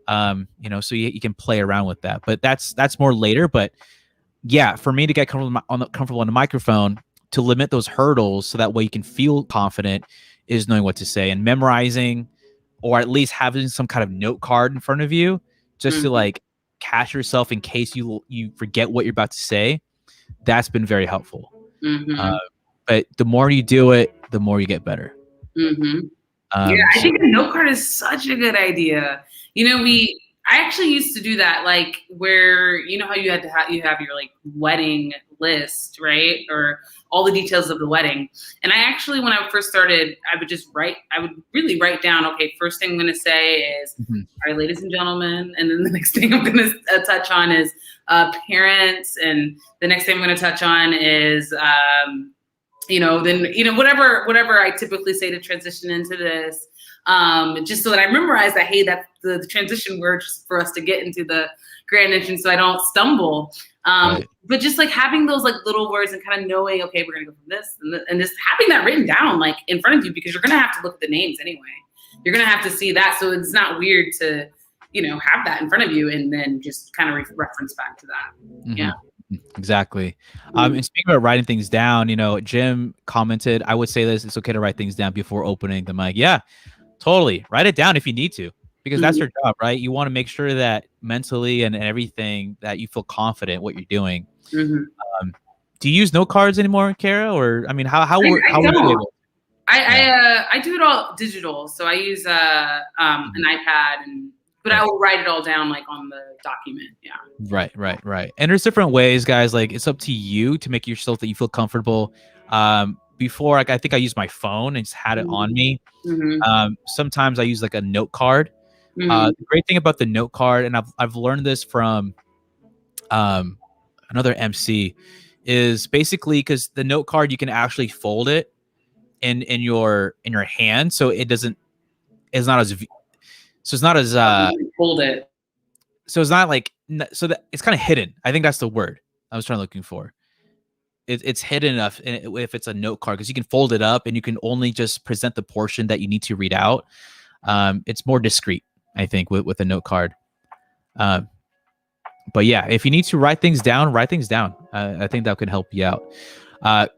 [SPEAKER 1] So you can play around with that, but that's more later. But yeah, for me to get comfortable on the microphone, to limit those hurdles so that way you can feel confident, is knowing what to say and memorizing, or at least having some kind of note card in front of you just to like catch yourself in case you forget what you're about to say. That's been very helpful. But the more you do it, the more you get better.
[SPEAKER 2] Yeah, I think a note card is such a good idea. I actually used to do that, like where how you have your like wedding list, right, or all the details of the wedding. And I actually, when I first started, I would really write down, okay, first thing I'm going to say is, all right, ladies and gentlemen, and then the next thing I'm going to touch on is parents, and the next thing I'm going to touch on is whatever I typically say to transition into this, just so that I memorize that, hey, that's the transition word just for us to get into the grand entrance so I don't stumble. But just like having those like little words and kind of knowing, okay, we're going to go from this and just having that written down like in front of you, because you're going to have to look at the names anyway. You're going to have to see that. So it's not weird to, have that in front of you and then just kind of reference back to that. Yeah.
[SPEAKER 1] Exactly. And speaking about writing things down, Jim commented, I would say this, it's okay to write things down before opening the mic. Yeah, totally. Write it down if you need to, because that's your job, right? You want to make sure that mentally and everything that you feel confident what you're doing. Do you use note cards anymore, Kara? Or I mean, how
[SPEAKER 2] I
[SPEAKER 1] are you able?
[SPEAKER 2] I do it all digital. So I use an iPad and But I will write it all down like on the document. Yeah.
[SPEAKER 1] Right. And there's different ways, guys. Like it's up to you to make yourself that you feel comfortable. Before, like I think I used my phone and just had it on me. Sometimes I use like a note card. The great thing about the note card, and I've learned this from another MC, is basically because the note card you can actually fold it in your hand, so it's not as
[SPEAKER 2] Hold it.
[SPEAKER 1] so it's not like, so that it's kind of hidden. I think that's the word I was looking for. It's hidden enough if it's a note card, because you can fold it up and you can only just present the portion that you need to read out. It's more discreet, I think, with a note card. But yeah, if you need to write things down, I think that can help you out.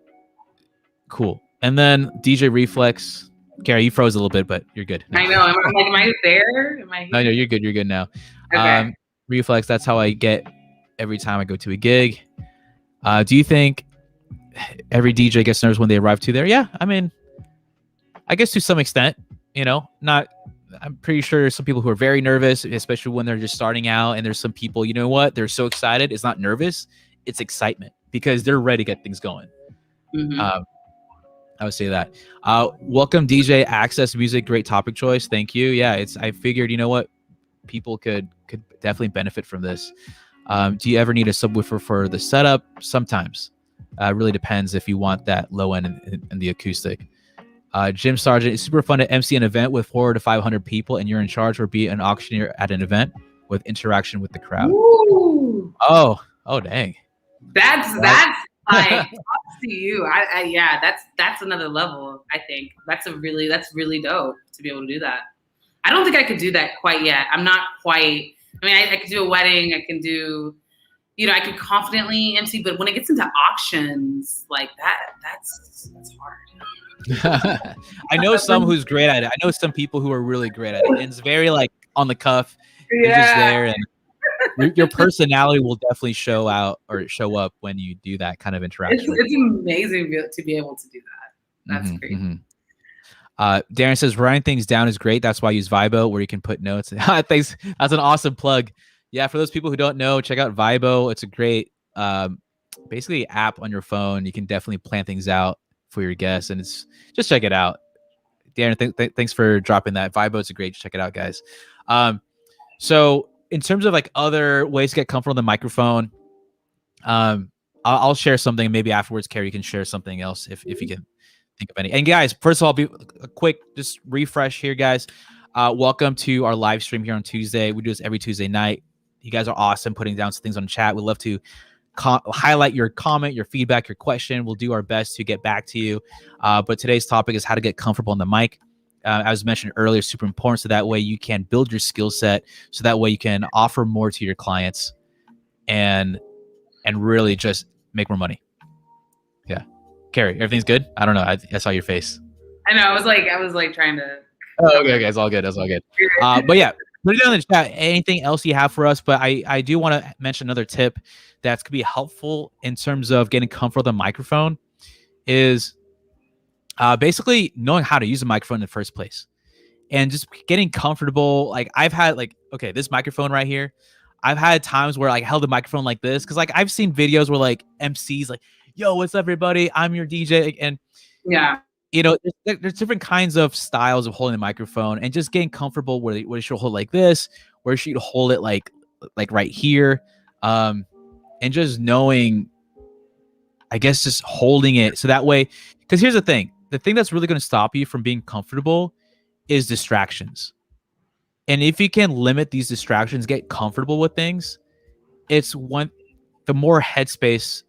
[SPEAKER 1] Cool. And then DJ Reflex. Carrie, you froze a little bit, but you're good.
[SPEAKER 2] No. I know. I'm like, am I there? Am I here?
[SPEAKER 1] No, you're good. You're good now.
[SPEAKER 2] Okay.
[SPEAKER 1] Reflex, that's how I get every time I go to a gig. Do you think every DJ gets nervous when they arrive to there? Yeah, I mean, I guess to some extent, I'm pretty sure there's some people who are very nervous, especially when they're just starting out. And there's some people, you know what? They're so excited. It's not nervous. It's excitement because they're ready to get things going. I would say that. Welcome, DJ Access Music. Great topic choice. Thank you. Yeah, I figured, you know what? People could definitely benefit from this. Do you ever need a subwoofer for the setup? Sometimes. Really depends if you want that low end and the acoustic. Jim Sargent, it's super fun to MC an event with 400 to 500 people, and you're in charge, or be an auctioneer at an event with interaction with the crowd.
[SPEAKER 2] Ooh.
[SPEAKER 1] Oh, dang.
[SPEAKER 2] That's like, props to you. Yeah, that's another level. I think that's really dope to be able to do that. I don't think I could do that quite yet. I'm not quite. I mean, I could do a wedding. I can do, I could confidently MC. But when it gets into auctions like that's hard.
[SPEAKER 1] I know some who's great at it. I know some people who are really great at it. And it's very like on the cuff.
[SPEAKER 2] Yeah.
[SPEAKER 1] You're just there, and your personality will definitely show up when you do that kind of interaction.
[SPEAKER 2] It's amazing to be able to do that. That's great.
[SPEAKER 1] Darren says writing things down is great. That's why I use Vibo, where you can put notes. Thanks. That's an awesome plug. Yeah, for those people who don't know, check out Vibo. It's a great, basically app on your phone. You can definitely plan things out for your guests, and just check it out. Darren, thanks for dropping that. Vibo, it's a great. Check it out, guys. So in terms of like other ways to get comfortable on the microphone, I'll share something. Maybe afterwards, Carrie, you can share something else if you can think of any. And guys, first of all, be a quick just refresh here, guys. Welcome to our live stream here on Tuesday. We do this every Tuesday night. You guys are awesome putting down some things on the chat. We'd love to highlight your comment, your feedback, your question. We'll do our best to get back to you. But today's topic is how to get comfortable on the mic. As mentioned earlier, super important. So that way you can build your skill set. So that way you can offer more to your clients and really just make more money. Yeah. Carrie, everything's good? I don't know. I saw your face.
[SPEAKER 2] I know. I was like trying to.
[SPEAKER 1] Oh, okay. It's all good. But yeah, put it down in the chat. Anything else you have for us? But I do want to mention another tip that's could be helpful in terms of getting comfortable with the microphone is basically knowing how to use a microphone in the first place and just getting comfortable. Like I've had this microphone right here. I've had times where I held the microphone like this because like I've seen videos where like MCs like, yo, what's up, everybody? I'm your DJ. And
[SPEAKER 2] yeah,
[SPEAKER 1] there's different kinds of styles of holding the microphone and just getting comfortable where you should hold like this, where you should hold it like right here. And just knowing, I guess, just holding it so that way, because here's the thing that's really going to stop you from being comfortable is distractions. And if you can limit these distractions, get comfortable with things, the more headspace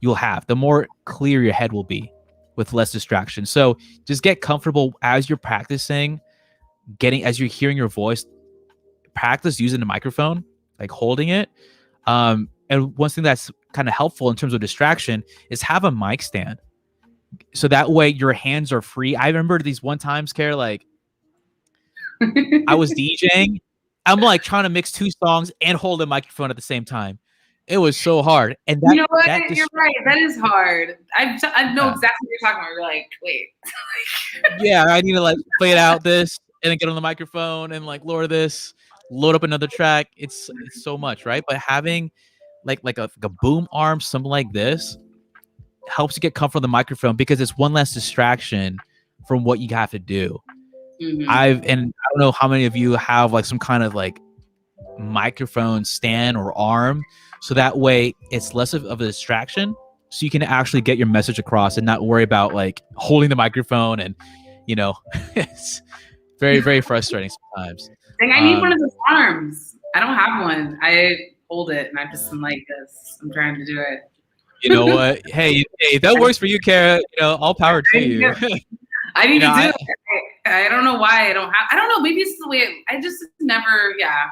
[SPEAKER 1] you'll have, the more clear your head will be with less distraction. So just get comfortable as you're practicing, as you're hearing your voice, practice using the microphone, like holding it. And one thing that's kind of helpful in terms of distraction is have a mic stand. So that way your hands are free. I remember these one times, Care, like I was DJing. I'm like trying to mix two songs and hold a microphone at the same time. It was so hard. And
[SPEAKER 2] you know what? You're right. That is hard. I know exactly what you're talking about. You're like, wait.
[SPEAKER 1] Yeah, I need to like play it out this and then get on the microphone and like lower this. load up another track. It's so much, right? But having like a boom arm, something like this, helps you get comfortable with the microphone because it's one less distraction from what you have to do. And I don't know how many of you have like some kind of like microphone stand or arm, so that way it's less of a distraction, so you can actually get your message across and not worry about like holding the microphone and it's very, very frustrating sometimes.
[SPEAKER 2] Dang, I need one of those arms. I don't have one. I hold it and I just am like this. I'm trying to do it.
[SPEAKER 1] You know what? Hey, if that works for you, Kara, all power to you.
[SPEAKER 2] I need to do it. I don't know why I don't have. I don't know. Maybe it's the way I just never. Yeah.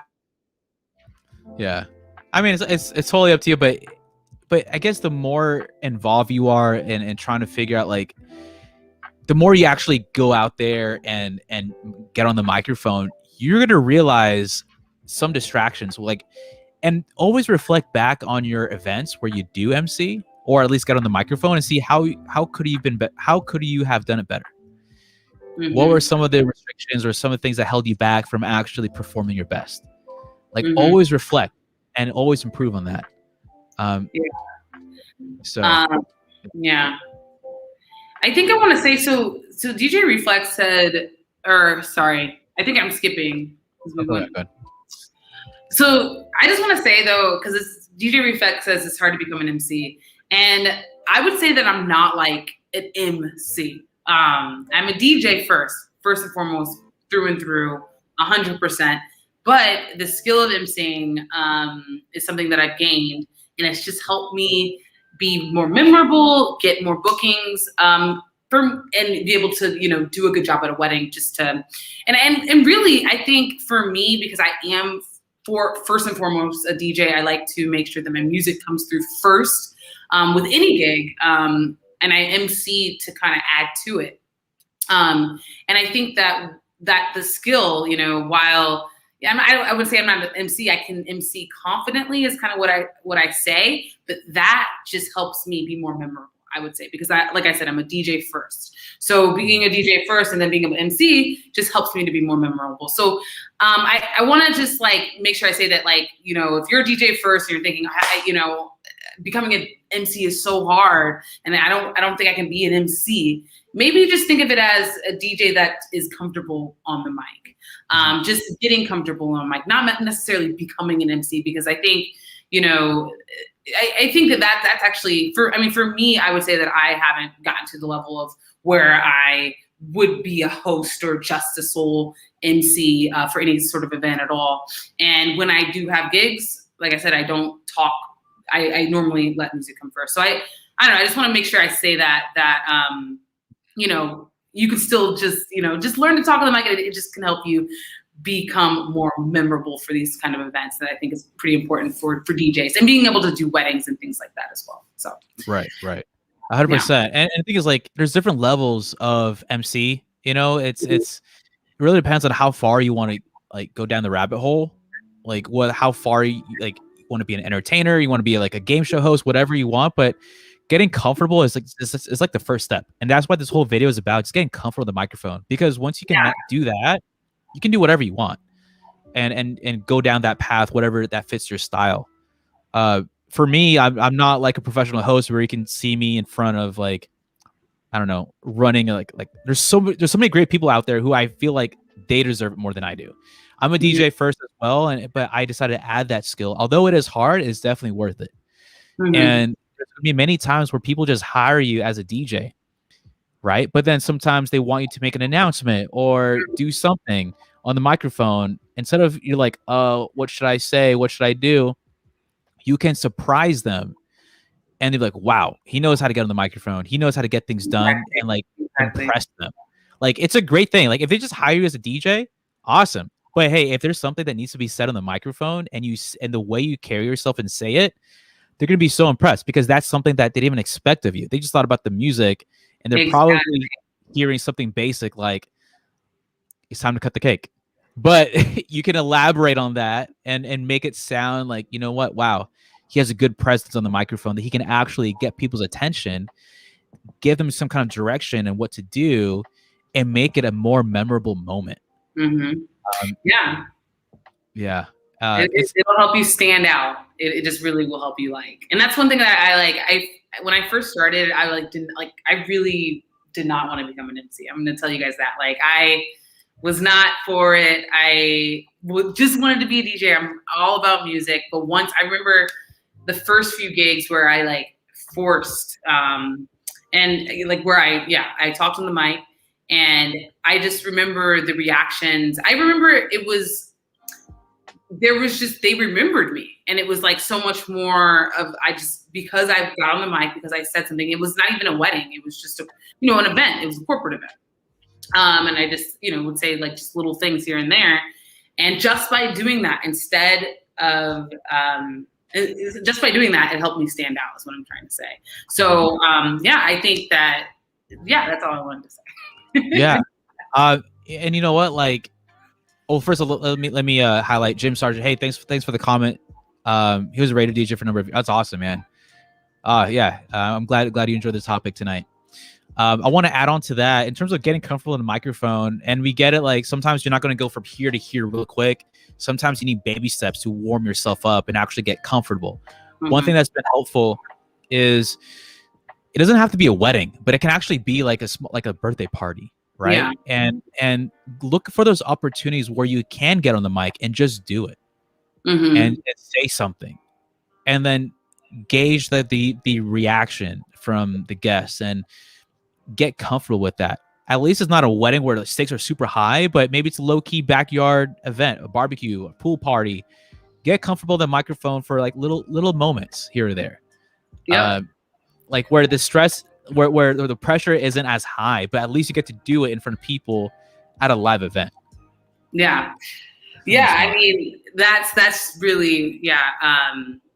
[SPEAKER 1] Yeah, I mean it's totally up to you, but I guess the more involved you are in trying to figure out, like, the more you actually go out there and get on the microphone, you're gonna realize some distractions, like, and always reflect back on your events where you do MC or at least get on the microphone and see how could you have done it better. What were some of the restrictions or some of the things that held you back from actually performing your best? Like, always reflect and always improve on that.
[SPEAKER 2] Yeah. I think I want to say, so DJ Reflex said, or sorry, I think I'm skipping.
[SPEAKER 1] Go ahead.
[SPEAKER 2] So I just want to say though, because DJ Reflex says it's hard to become an MC. And I would say that I'm not like an MC. I'm a DJ first and foremost, through and through, 100%. But the skill of emceeing is something that I've gained, and it's just helped me be more memorable, get more bookings, and be able to, do a good job at a wedding. And really, I think for me, because I am first and foremost a DJ, I like to make sure that my music comes through first with any gig, and I MC to kind of add to it. And I think that the skill, while I would say I'm not an MC, I can MC confidently is kind of what I say, but that just helps me be more memorable, I would say, because like I said, I'm a DJ first. So being a DJ first and then being an MC just helps me to be more memorable. So I want to just like make sure I say that, like, if you're a DJ first and you're thinking, becoming an MC is so hard and I don't think I can be an MC, maybe just think of it as a DJ that is comfortable on the mic. Just getting comfortable on mic, not necessarily becoming an MC, because I think, I think that's actually for me, I would say that I haven't gotten to the level of where I would be a host or just a sole MC for any sort of event at all. And when I do have gigs, like I said, I don't talk. I normally let music come first. So I don't know. I just want to make sure I say that you can still just learn to talk on the mic, and it just can help you become more memorable for these kind of events that I think is pretty important for DJs, and being able to do weddings and things like that as well. So right.
[SPEAKER 1] 100%. And the thing is, like, there's different levels of MC. It really depends on how far you want to like go down the rabbit hole. Like how far you like want to be an entertainer, you want to be like a game show host, whatever you want, but getting comfortable is like the first step. And that's what this whole video is about, just getting comfortable with the microphone, because once you can do that, you can do whatever you want and go down that path, whatever that fits your style. For me, I'm not like a professional host where you can see me in front of, like, I don't know, running like there's so many great people out there who I feel like they deserve it more than I do. I'm a DJ first as well, but I decided to add that skill. Although it is hard, it's definitely worth it. And there's gonna be many times where people just hire you as a DJ, right? But then sometimes they want you to make an announcement or do something on the microphone. Instead of, you're like, what should I say? What should I do? You can surprise them. And they're like, wow, he knows how to get on the microphone. He knows how to get things done and like impress them. Like, it's a great thing. Like, if they just hire you as a DJ, awesome. But hey, if there's something that needs to be said on the microphone and the way you carry yourself and say it, they're going to be so impressed, because that's something that they didn't even expect of you. They just thought about the music, and they're probably hearing something basic like, it's time to cut the cake. But you can elaborate on that and make it sound like, you know what? Wow, he has a good presence on the microphone, that he can actually get people's attention, give them some kind of direction and what to do, and make it a more memorable moment.
[SPEAKER 2] Yeah.
[SPEAKER 1] Yeah.
[SPEAKER 2] It'll help you stand out. It just really will help you like. And that's one thing that I like. When I first started, I really did not want to become an MC. I'm going to tell you guys that. Like, I was not for it. Just wanted to be a DJ. I'm all about music. But once I remember the first few gigs where I like forced, and like where I talked on the mic, and I just remember the reactions. I remember they remembered me, and it was like so much more of because I got on the mic, because I said something. It was not even a wedding. It was just an event. It was a corporate event. And I just, would say like just little things here and there. And just by doing that, just by doing that, it helped me stand out, is what I'm trying to say. So, I think that, that's all I wanted to say.
[SPEAKER 1] Yeah. And you know what? Like, first of all, let me highlight Jim Sargent. Hey, thanks for the comment. He was a radio DJ for a number of years. That's awesome, man. I'm glad you enjoyed this topic tonight. I want to add on to that in terms of getting comfortable in the microphone. And we get it. Like, sometimes you're not going to go from here to here real quick. Sometimes you need baby steps to warm yourself up and actually get comfortable. Mm-hmm. One thing that's been helpful is it doesn't have to be a wedding, but it can actually be like a birthday party, right? Yeah. And look for those opportunities where you can get on the mic and just do it, mm-hmm. and say something, and then gauge the reaction from the guests and get comfortable with that. At least it's not a wedding where the stakes are super high, but maybe it's a low-key backyard event, a barbecue, a pool party. Get comfortable with the microphone for like little moments here or there. Yeah. Like where the stress, where the pressure isn't as high, but at least you get to do it in front of people at a live event. Yeah.
[SPEAKER 2] Yeah. I mean, that's really,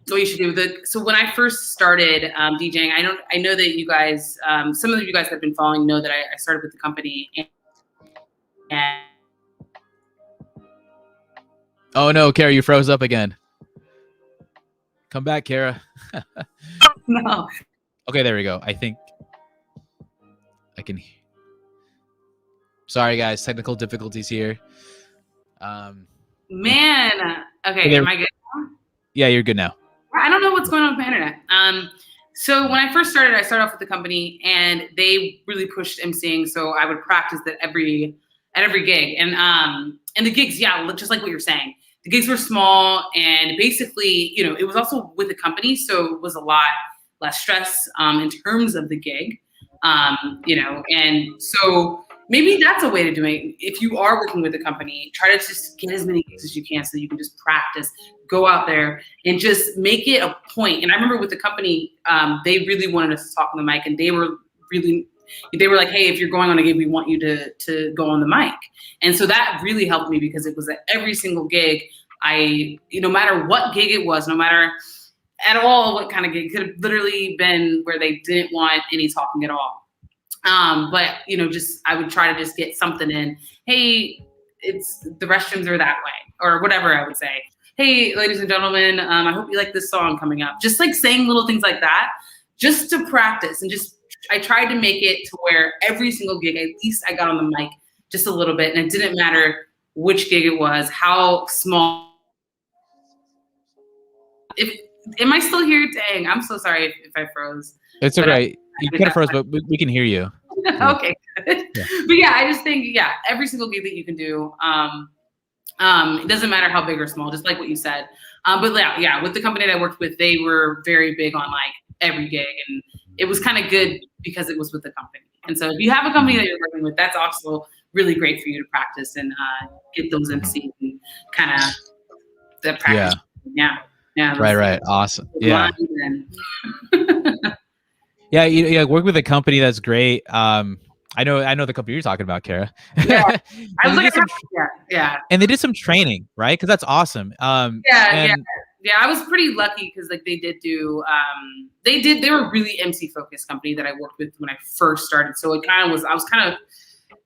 [SPEAKER 2] what you should do. So when I first started DJing, I know that you guys, some of you guys that have been following know that I started with the company. And
[SPEAKER 1] oh no, Kara, you froze up again. Come back, Kara.
[SPEAKER 2] No.
[SPEAKER 1] Okay, there we go. I think I can. Sorry, guys, technical difficulties here.
[SPEAKER 2] Man, okay, am I good now?
[SPEAKER 1] Yeah, you're good now.
[SPEAKER 2] I don't know what's going on with my internet. So when I first started, I started off with the company, and they really pushed emceeing. So I would practice that at every gig, and the gigs, just like what you're saying, the gigs were small, and basically, it was also with the company, so it was a lot less stress in terms of the gig, and so maybe that's a way to do it. If you are working with a company, try to just get as many gigs as you can so you can just practice, go out there and just make it a point. And I remember with the company, they really wanted us to talk on the mic, and they were like, hey, if you're going on a gig, we want you to go on the mic. And so that really helped me, because it was at every single gig, no matter what gig it was, no matter at all what kind of gig, it could have literally been where they didn't want any talking at all. But I would try to just get something in. Hey, the restrooms are that way, or whatever I would say. Hey, ladies and gentlemen, I hope you like this song coming up. Just like saying little things like that, just to practice. And I tried to make it to where every single gig, at least I got on the mic just a little bit. And it didn't matter which gig it was, how small. Am I still here? Dang, I'm so sorry if I froze.
[SPEAKER 1] It's okay. You kind of froze, but we can hear you.
[SPEAKER 2] Okay, good. Yeah. But I just think, every single gig that you can do, it doesn't matter how big or small, just like what you said. But with the company that I worked with, they were very big on like every gig, and it was kind of good because it was with the company. And so if you have a company that you're working with, that's also really great for you to practice and get those MCs and kind of the practice. Yeah.
[SPEAKER 1] Right. Awesome. Yeah. Yeah, work with a company that's great. I know the company you're talking about, Kara.
[SPEAKER 2] Yeah, I was like,
[SPEAKER 1] and they did some training, right? Because that's awesome.
[SPEAKER 2] I was pretty lucky because like they did do, they were a really MC focused company that I worked with when I first started. So it kind of was, I was kind of,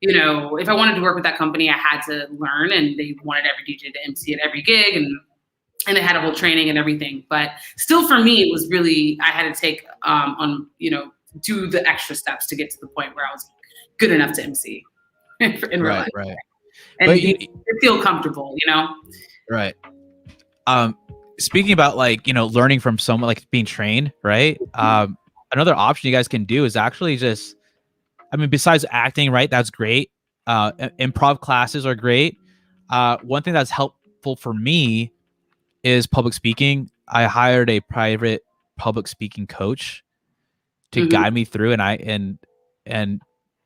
[SPEAKER 2] if I wanted to work with that company, I had to learn, and they wanted every DJ to MC at every gig, and they had a whole training and everything. But still, for me, it was really, I had to take do the extra steps to get to the point where I was good enough to MC in real life.
[SPEAKER 1] Right.
[SPEAKER 2] And you feel comfortable,
[SPEAKER 1] Right. Um, Speaking about like, learning from someone, like being trained, right? Another option you guys can do is actually just, I mean, besides acting, right? That's great. Improv classes are great. One thing that's helpful for me is public speaking. I hired a private public speaking coach to
[SPEAKER 2] Mm-hmm.
[SPEAKER 1] guide me through, and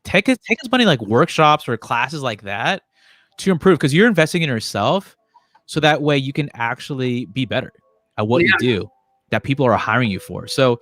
[SPEAKER 1] take as many like workshops or classes like that to improve, because you're investing in yourself, so that way you can actually be better at what you
[SPEAKER 2] Yeah.
[SPEAKER 1] do that people are hiring you for. So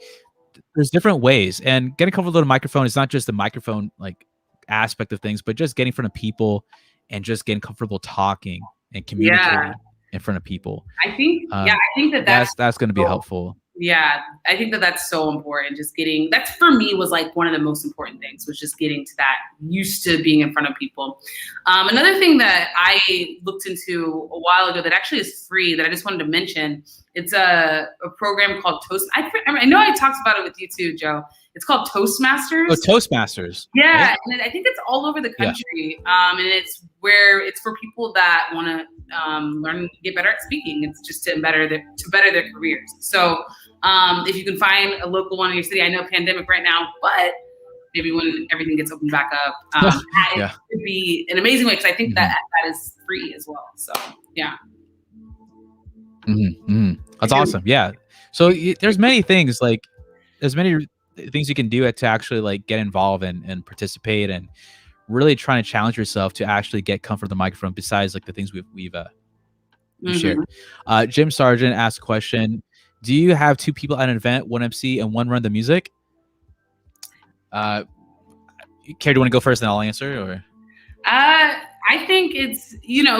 [SPEAKER 1] there's different ways, and getting comfortable with a microphone is not just the microphone like aspect of things, but just getting in front of people and just getting comfortable talking and
[SPEAKER 2] Yeah.
[SPEAKER 1] communicating in front of people.
[SPEAKER 2] I think that
[SPEAKER 1] That's going to be
[SPEAKER 2] so,
[SPEAKER 1] helpful.
[SPEAKER 2] yeah, I think that that's so important. Just getting, that's for me was like one of the most important things, was just getting to that, used to being in front of people. Another thing that I looked into a while ago that actually is free, that I just wanted to mention, it's a program called Toast. I know I talked about it with you too, Joe. It's called Toastmasters.
[SPEAKER 1] Oh, Toastmasters.
[SPEAKER 2] Yeah,
[SPEAKER 1] right?
[SPEAKER 2] and I think it's all over the
[SPEAKER 1] Yeah.
[SPEAKER 2] country, and it's for people that want to learn, get better at speaking. It's just to better their careers. So if you can find a local one in your city, I know pandemic right now, but maybe when everything gets opened back up,
[SPEAKER 1] Yeah.
[SPEAKER 2] it could be an amazing way, because I think
[SPEAKER 1] Mhm.
[SPEAKER 2] that is free as well. So yeah.
[SPEAKER 1] That's awesome. Yeah. So there's many things, like there's many things you can do to actually like get involved and participate, and really trying to challenge yourself to actually get comfort with the microphone, besides like the things we've shared. Jim Sargent asked a question: do you have two people at an event, one MC and one run the music? Care, do you want to go first and I'll answer? Or
[SPEAKER 2] I think it's,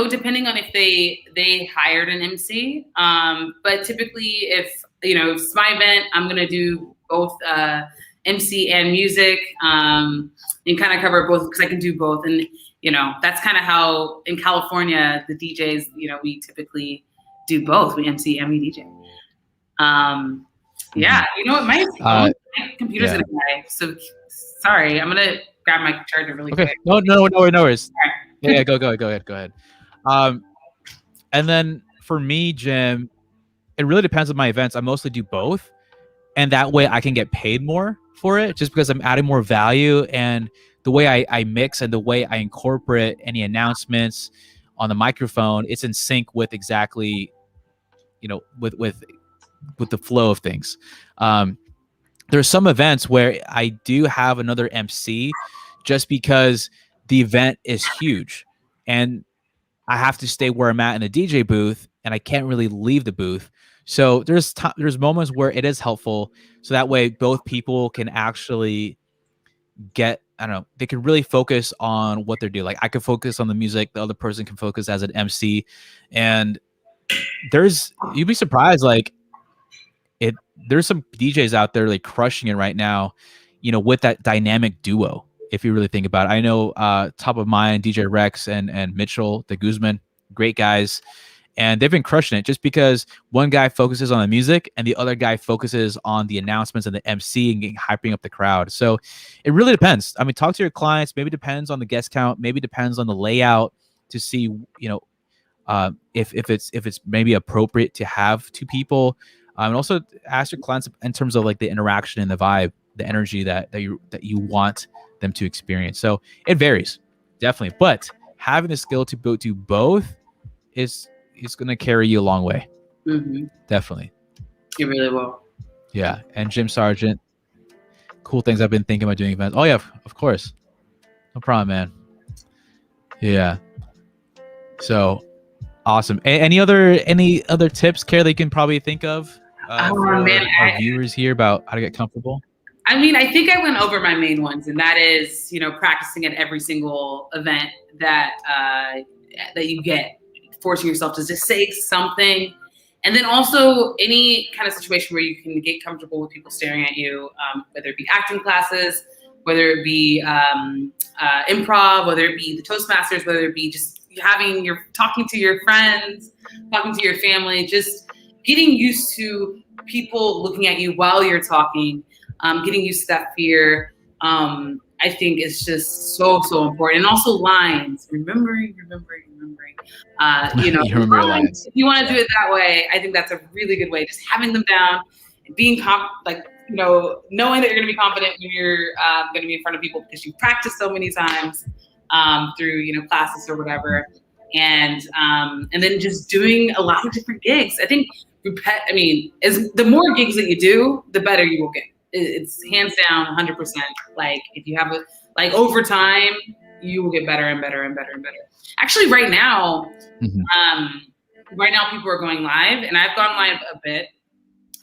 [SPEAKER 2] depending on if they hired an MC. But typically, if it's my event, I'm gonna do both MC and music, and kind of cover both, because I can do both. And that's kind of how in California the DJs, we typically do both. We MC and we DJ. Yeah, you know what? My computer's gonna die. So sorry, I'm gonna grab my charger really quick.
[SPEAKER 1] No worries. Yeah, go ahead. And then for me, Jim, it really depends on my events. I mostly do both, and that way I can get paid more for it, just because I'm adding more value, and the way I mix and the way I incorporate any announcements on the microphone, it's in sync with exactly, with the flow of things. There's some events where I do have another MC, just because the event is huge and I have to stay where I'm at in the DJ booth, and I can't really leave the booth. So there's moments where it is helpful, so that way both people can actually get, I don't know, they can really focus on what they're doing. Like I can focus on the music, the other person can focus as an MC, and you'd be surprised, like there's some DJs out there like crushing it right now, with that dynamic duo. If you really think about it, I know top of mind DJ Rex and Mitchell de Guzman, great guys, and they've been crushing it, just because one guy focuses on the music and the other guy focuses on the announcements and the MC and hyping up the crowd. So it really depends. I mean, talk to your clients. Maybe depends on the guest count. Maybe depends on the layout, to see if it's maybe appropriate to have two people. And also ask your clients in terms of like the interaction and the vibe, the energy that you want them to experience. So it varies, definitely. But having the skill to do both is going to carry you a long way. Definitely.
[SPEAKER 2] You really will.
[SPEAKER 1] Yeah. And Jim Sargent, cool things I've been thinking about doing events. Oh yeah, of course. No problem, man. Yeah. So awesome. Any other tips, Care, that you can probably think of for our viewers here about how to get comfortable?
[SPEAKER 2] I mean, I think I went over my main ones, and that is, practicing at every single event that you get, forcing yourself to just say something. And then also any kind of situation where you can get comfortable with people staring at you, whether it be acting classes, whether it be improv, whether it be the Toastmasters, whether it be just talking to your friends, talking to your family, just getting used to people looking at you while you're talking, getting used to that fear. I think it's just so, so important. And also lines, remembering. You know,
[SPEAKER 1] You remember your lines.
[SPEAKER 2] if you want to do it that way, I think that's a really good way. Just having them down, being you know, knowing that you're going to be confident when you're going to be in front of people because you've practiced so many times through, you know, classes or whatever. And then just doing a lot of different gigs. I think, the more gigs that you do, the better you will get. It's hands down 100%. Like if you have over time, you will get better and better and better and better. Actually, right now, people are going live, and I've gone live a bit.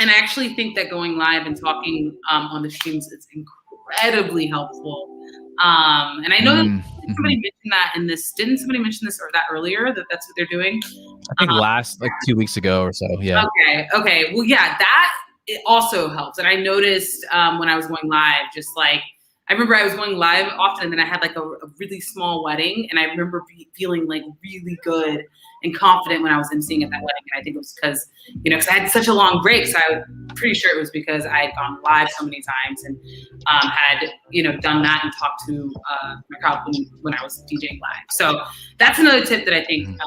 [SPEAKER 2] And I actually think that going live and talking on the streams is incredibly helpful. And I know that somebody mentioned that in this. Didn't somebody mention this or that earlier? That's what they're doing.
[SPEAKER 1] I think last 2 weeks ago or so. Yeah.
[SPEAKER 2] Okay. Well, yeah, that it also helps. And I noticed when I was going live, just like I remember I was going live often, and then I had like a really small wedding, and I remember feeling like really good and confident when I was emceeing at that wedding. And I think it was because, you know, because I had such a long break, so I'm pretty sure it was because I had gone live so many times and had, you know, done that and talked to my crowd when I was DJing live. So that's another tip that I think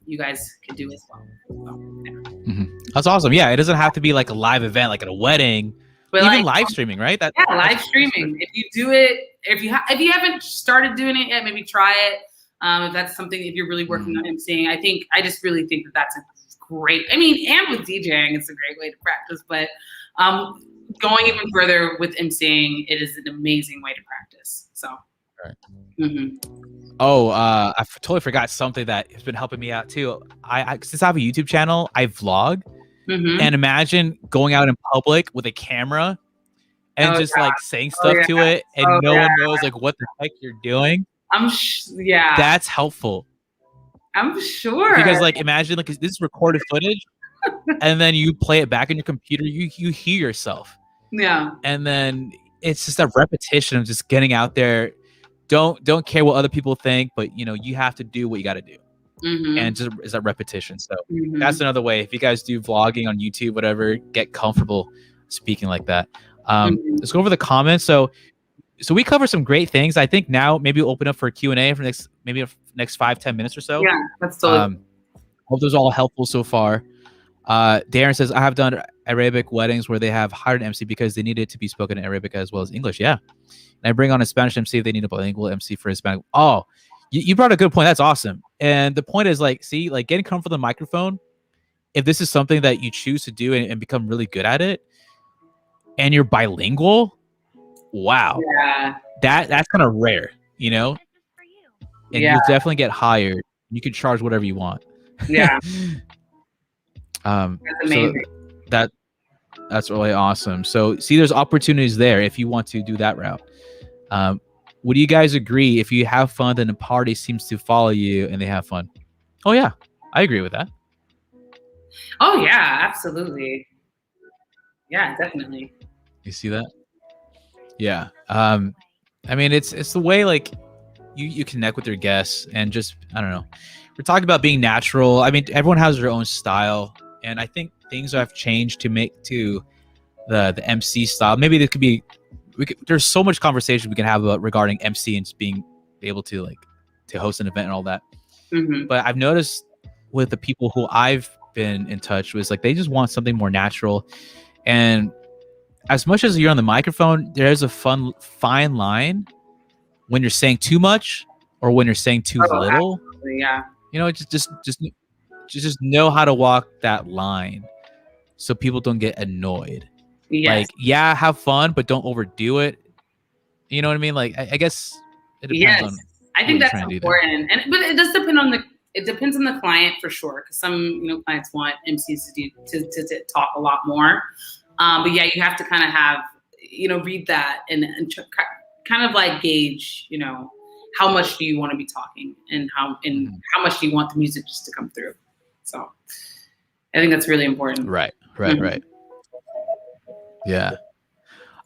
[SPEAKER 2] you guys could do as well. So, yeah.
[SPEAKER 1] That's awesome. Yeah, it doesn't have to be like a live event, like at a wedding. But even live streaming, right?
[SPEAKER 2] Live streaming. If you do it, if you haven't started doing it yet, maybe try it. If that's something, if you're really working on emceeing, I just really think that that's a great. I mean, and with DJing, it's a great way to practice. But going even further with emceeing, it is an amazing way to practice. So. Right.
[SPEAKER 1] Oh, I totally forgot something that has been helping me out too. I since I have a YouTube channel, I vlog. And imagine going out in public with a camera and just like saying stuff to it, and no one knows like what the heck you're doing. That's helpful.
[SPEAKER 2] I'm sure.
[SPEAKER 1] Because like imagine like this is recorded footage, and then you play it back on your computer. You hear yourself.
[SPEAKER 2] Yeah.
[SPEAKER 1] And then it's just a repetition of just getting out there. Don't care what other people think, but you know you have to do what you got to do. And just is that repetition. So that's another way. If you guys do vlogging on YouTube, whatever, get comfortable speaking like that. Let's go over the comments. So we cover some great things. I think now maybe we'll open up for a Q&A for next 5-10 minutes or so.
[SPEAKER 2] Yeah, that's totally.
[SPEAKER 1] Hope those are all helpful so far. Darren says, I have done Arabic weddings where they have hired an MC because they needed to be spoken in Arabic as well as English. Yeah. And I bring on a Spanish MC if they need a bilingual MC for Hispanic. Oh, you brought a good point. That's awesome. And the point is like, see, like getting comfortable with the microphone, if this is something that you choose to do and become really good at it, and you're bilingual, wow.
[SPEAKER 2] Yeah.
[SPEAKER 1] That's kind of rare, you know? And you'll definitely get hired. You can charge whatever you want.
[SPEAKER 2] Yeah.
[SPEAKER 1] That's amazing. So that's really awesome. So see, there's opportunities there if you want to do that route. Would you guys agree if you have fun, then the party seems to follow you and they have fun? Oh, yeah. I agree with that.
[SPEAKER 2] Oh, yeah, absolutely. Yeah, definitely.
[SPEAKER 1] You see that? Yeah. I mean, it's the way like you connect with your guests and just, I don't know. We're talking about being natural. I mean, everyone has their own style. And I think things have changed to make to the MC style. Maybe there could be, there's so much conversation we can have about regarding MC and just being able to like to host an event and all that. But I've noticed with the people who I've been in touch with, like they just want something more natural. And as much as you're on the microphone, there's a fine line when you're saying too much or when you're saying too little.
[SPEAKER 2] Absolutely, yeah.
[SPEAKER 1] You know, just know how to walk that line so people don't get annoyed.
[SPEAKER 2] Yes.
[SPEAKER 1] Like, yeah, have fun, but don't overdo it. You know what I mean? Like, I guess it depends on.
[SPEAKER 2] I think that's important, but it does depend on it depends on the client for sure. Because some clients want MCs to talk a lot more. But yeah, you have to kind of have read that and kind of like gauge how much do you want to be talking and how much do you want the music just to come through. So I think that's really important.
[SPEAKER 1] Right. Yeah.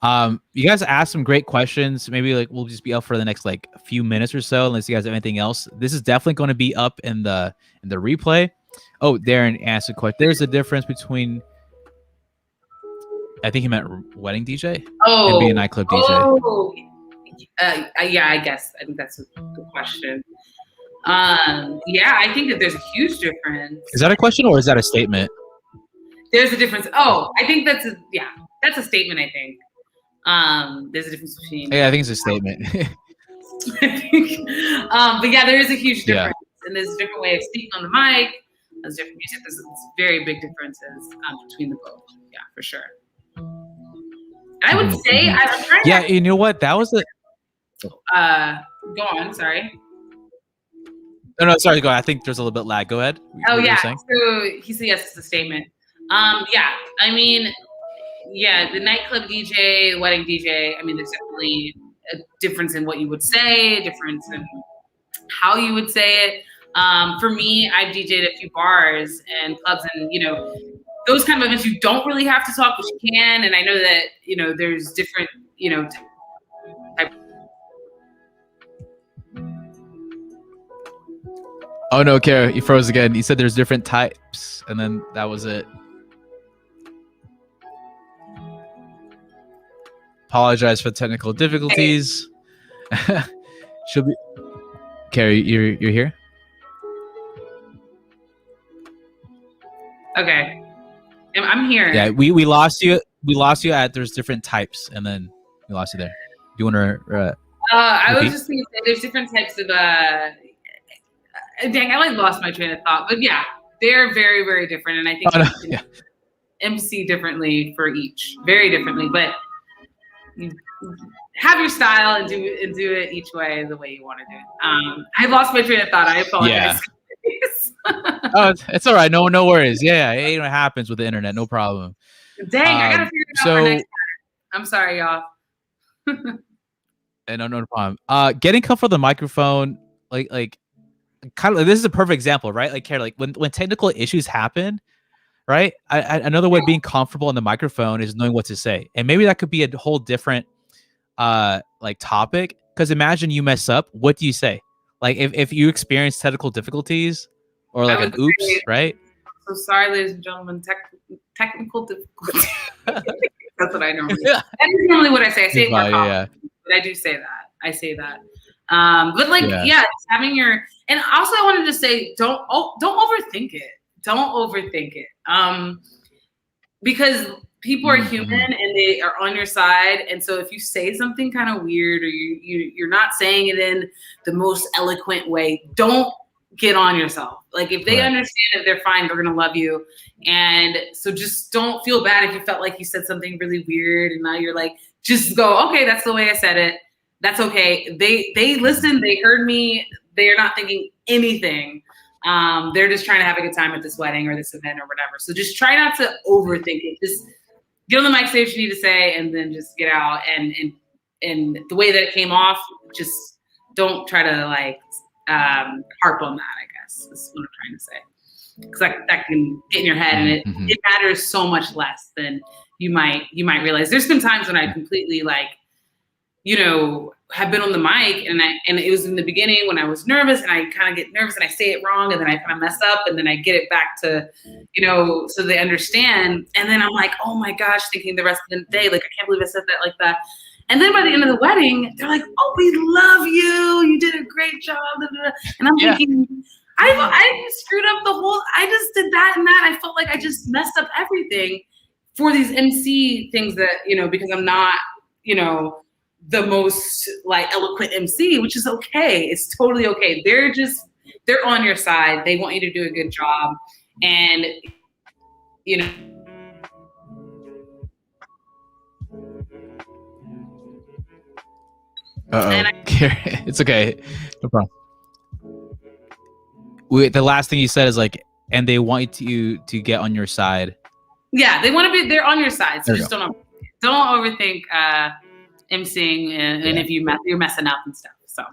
[SPEAKER 1] You guys asked some great questions. Maybe like we'll just be up for the next like few minutes or so, unless you guys have anything else. This is definitely going to be up in the replay. Oh, Darren asked a question. There's a difference between, I think he meant wedding DJ and being a nightclub DJ.
[SPEAKER 2] Yeah, I guess. I think that's a good question. Yeah, I think that there's a huge difference.
[SPEAKER 1] Is that a question or is that a statement?
[SPEAKER 2] There's a difference. Oh, I think that's a statement. I think there's a difference between.
[SPEAKER 1] Yeah, I think it's a statement.
[SPEAKER 2] But yeah, there is a huge
[SPEAKER 1] Yeah.
[SPEAKER 2] difference, and there's a different way of speaking on the mic. There's different music. There's very big differences between the both. Yeah, for sure. I would say I'm trying.
[SPEAKER 1] Yeah, you know what? That was the.
[SPEAKER 2] Go on. Sorry.
[SPEAKER 1] No, sorry. Go ahead. I think there's a little bit lag. Go ahead.
[SPEAKER 2] Oh yeah. So he said yes, it's a statement. Yeah. I mean, yeah, the nightclub DJ, the wedding DJ. I mean, there's definitely a difference in what you would say, a difference in how you would say it. For me, I've DJed a few bars and clubs, and those kind of events you don't really have to talk, but you can. And I know that there's different type.
[SPEAKER 1] Oh no, Kara, you froze again. You said there's different types, and then that was it. Apologize for technical difficulties. Should be. Kara, you're here.
[SPEAKER 2] Okay, I'm here.
[SPEAKER 1] Yeah, we lost you. We lost you at there's different types, and then we lost you there. Do you want to?
[SPEAKER 2] I was just going to say there's different types of. Dang, I lost my train of thought, but yeah, they're very, very different, and I think you can MC differently for each, very differently. But you have your style and do it each way the way you want to do it. I lost my train of thought. I apologize.
[SPEAKER 1] Yeah. Oh, it's all right. No worries. Yeah, it happens with the internet. No problem.
[SPEAKER 2] Dang, I gotta figure it out for next time. I'm sorry, y'all.
[SPEAKER 1] No problem. Getting comfortable with the microphone, like kind of, this is a perfect example, right? Like, Kara, like when technical issues happen, right? Another way of being comfortable on the microphone is knowing what to say, and maybe that could be a whole different like topic. Because imagine you mess up, what do you say? Like if you experience technical difficulties or like an oops, right?
[SPEAKER 2] So sorry, ladies and gentlemen, technical difficulties. That's what I normally. That is normally what I say. I say it more confidently, but I do say that. I say that. But like, yeah, having your. And also, I wanted to say, don't overthink it. Don't overthink it. Because people are human and they are on your side. And so if you say something kind of weird or you're not saying it in the most eloquent way, don't get on yourself. Like if they understand it, they're fine. They're going to love you. And so just don't feel bad if you felt like you said something really weird. And now you're like, just go, okay, that's the way I said it. That's okay. They listened. They heard me. They're not thinking anything. They're just trying to have a good time at this wedding or this event or whatever. So just try not to overthink it. Just get on the mic, say what you need to say, and then just get out. And the way that it came off, just don't try to like harp on that, I guess is what I'm trying to say. Because that can get in your head, and it matters so much less than you might realize. There's been times when I completely like, have been on the mic and it was in the beginning when I was nervous and I kind of get nervous and I say it wrong and then I kind of mess up and then I get it back to, so they understand. And then I'm like, oh my gosh, thinking the rest of the day, like, I can't believe I said that like that. And then by the end of the wedding, they're like, oh, we love you. You did a great job. And I'm thinking, I screwed up the whole, I just did that and that. I felt like I just messed up everything for these MC things that, because I'm not, the most like eloquent MC, which is okay. It's totally okay. They're on your side. They want you to do a good job. And,
[SPEAKER 1] it's okay. No problem. The last thing you said is like, and they want you to get on your side.
[SPEAKER 2] Yeah, they're on your side. So just don't overthink emceeing and if you're messing up and stuff. So.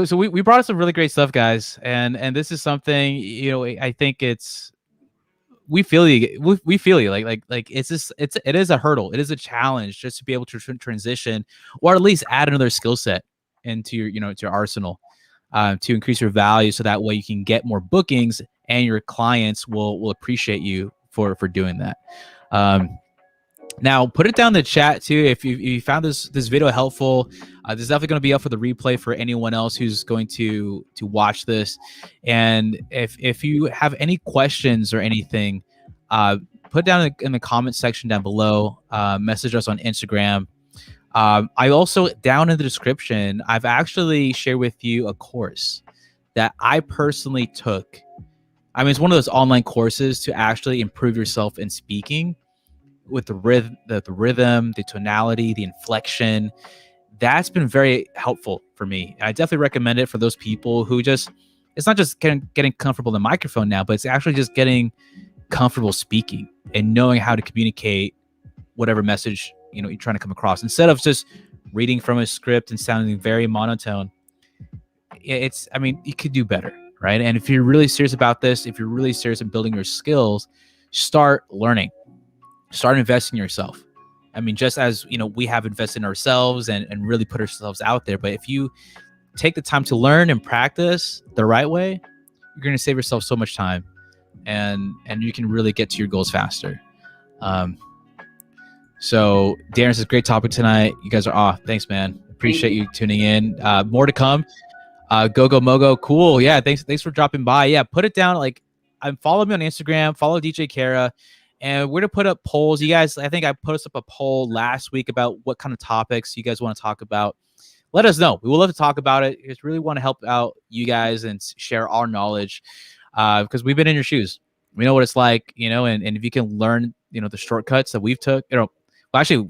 [SPEAKER 1] So we brought us some really great stuff, guys, and this is something I think we feel you. We feel you. Like it is a hurdle. It is a challenge just to be able to transition or at least add another skill set into your to your arsenal to increase your value, so that way you can get more bookings and your clients will appreciate you for doing that. Now, put it down in the chat too if you found this video helpful. This is definitely going to be up for the replay for anyone else who's going to watch this. And if you have any questions or anything, put down in the comment section down below. Message us on Instagram. I also, down in the description, I've actually shared with you a course that I personally took. I mean, it's one of those online courses to actually improve yourself in speaking with the rhythm, the tonality, the inflection. That's been very helpful for me. I definitely recommend it for those people who just, it's not just getting comfortable in the microphone now, but it's actually just getting comfortable speaking and knowing how to communicate whatever message you're trying to come across, instead of just reading from a script and sounding very monotone. I mean, you could do better, right? And if you're really serious about this, if you're really serious in building your skills, start learning, start investing in yourself. I mean, just as we have invested in ourselves and really put ourselves out there, but if you take the time to learn and practice the right way, you're going to save yourself so much time, and you can really get to your goals faster. So Darren, it's a great topic tonight. You guys are off. Thanks, man. Appreciate you tuning in. More to come. Go Mogo. Cool. Yeah. Thanks for dropping by. Yeah. Put it down. Like, follow me on Instagram, follow DJ Kara, and we're going to put up polls. You guys, I think I put us up a poll last week about what kind of topics you guys want to talk about. Let us know. We would love to talk about it. We just really want to help out you guys and share our knowledge, because we've been in your shoes. We know what it's like, and if you can learn, the shortcuts that we've took, well, actually,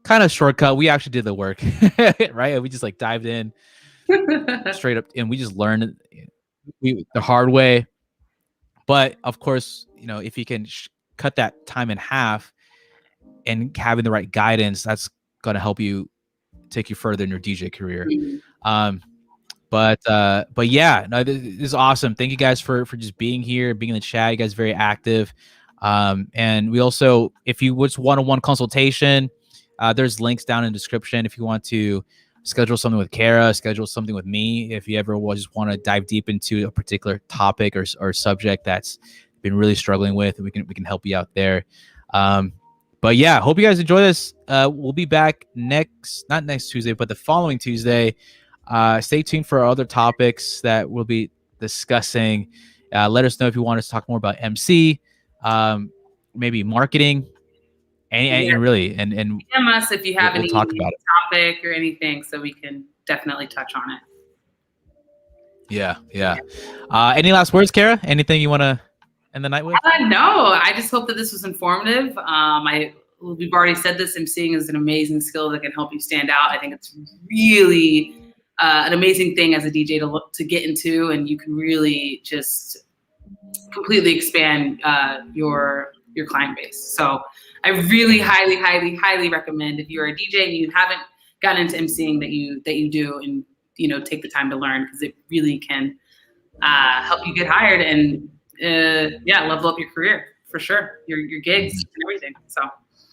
[SPEAKER 1] kind of shortcut. We actually did the work, right? We just like dived in straight up, and we just learned the hard way. But of course, if you can cut that time in half and having the right guidance, that's going to help you take you further in your DJ career. But yeah, no, this is awesome. Thank you guys for just being here, being in the chat. You guys are very active. And we also, if you want one-on-one consultation, there's links down in the description. If you want to schedule something with Kara, schedule something with me, if you ever just want to dive deep into a particular topic or subject that's been really struggling with, we can help you out there. But yeah, hope you guys enjoy this. We'll be back not next Tuesday, but the following Tuesday. Stay tuned for other topics that we'll be discussing. Let us know if you want us to talk more about MC, maybe marketing, and really, and
[SPEAKER 2] DM us if you have
[SPEAKER 1] we'll
[SPEAKER 2] any
[SPEAKER 1] talk about
[SPEAKER 2] topic or anything, so we can definitely touch on it.
[SPEAKER 1] Yeah. Any last words, Kara? Anything you want to end the night with?
[SPEAKER 2] No, I just hope that this was informative. We've already said this. MCing is an amazing skill that can help you stand out. I think it's really an amazing thing as a DJ to get into, and you can really just completely expand your client base. So I really highly recommend, if you're a DJ and you haven't gotten into MCing, that you do, and take the time to learn, because it really can help you get hired and level up your career for sure, your gigs and everything. So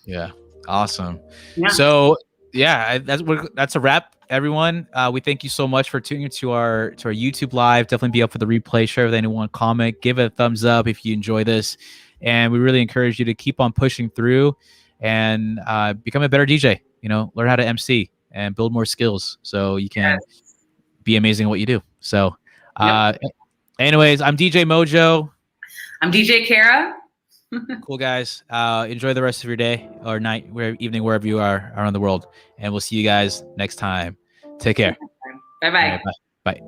[SPEAKER 1] yeah, awesome.
[SPEAKER 2] Yeah.
[SPEAKER 1] So yeah, that's a wrap, everyone. We thank you so much for tuning into our YouTube live. Definitely be up for the replay. Share with anyone, comment, give it a thumbs up if you enjoy this, and we really encourage you to keep on pushing through and become a better DJ. Learn how to MC and build more skills so you can be amazing at what you do. So anyways, I'm DJ Mojo.
[SPEAKER 2] I'm DJ Kara.
[SPEAKER 1] Cool, guys. Enjoy the rest of your day or night, evening, wherever you are around the world. And we'll see you guys next time. Take care.
[SPEAKER 2] Bye-bye.
[SPEAKER 1] Bye.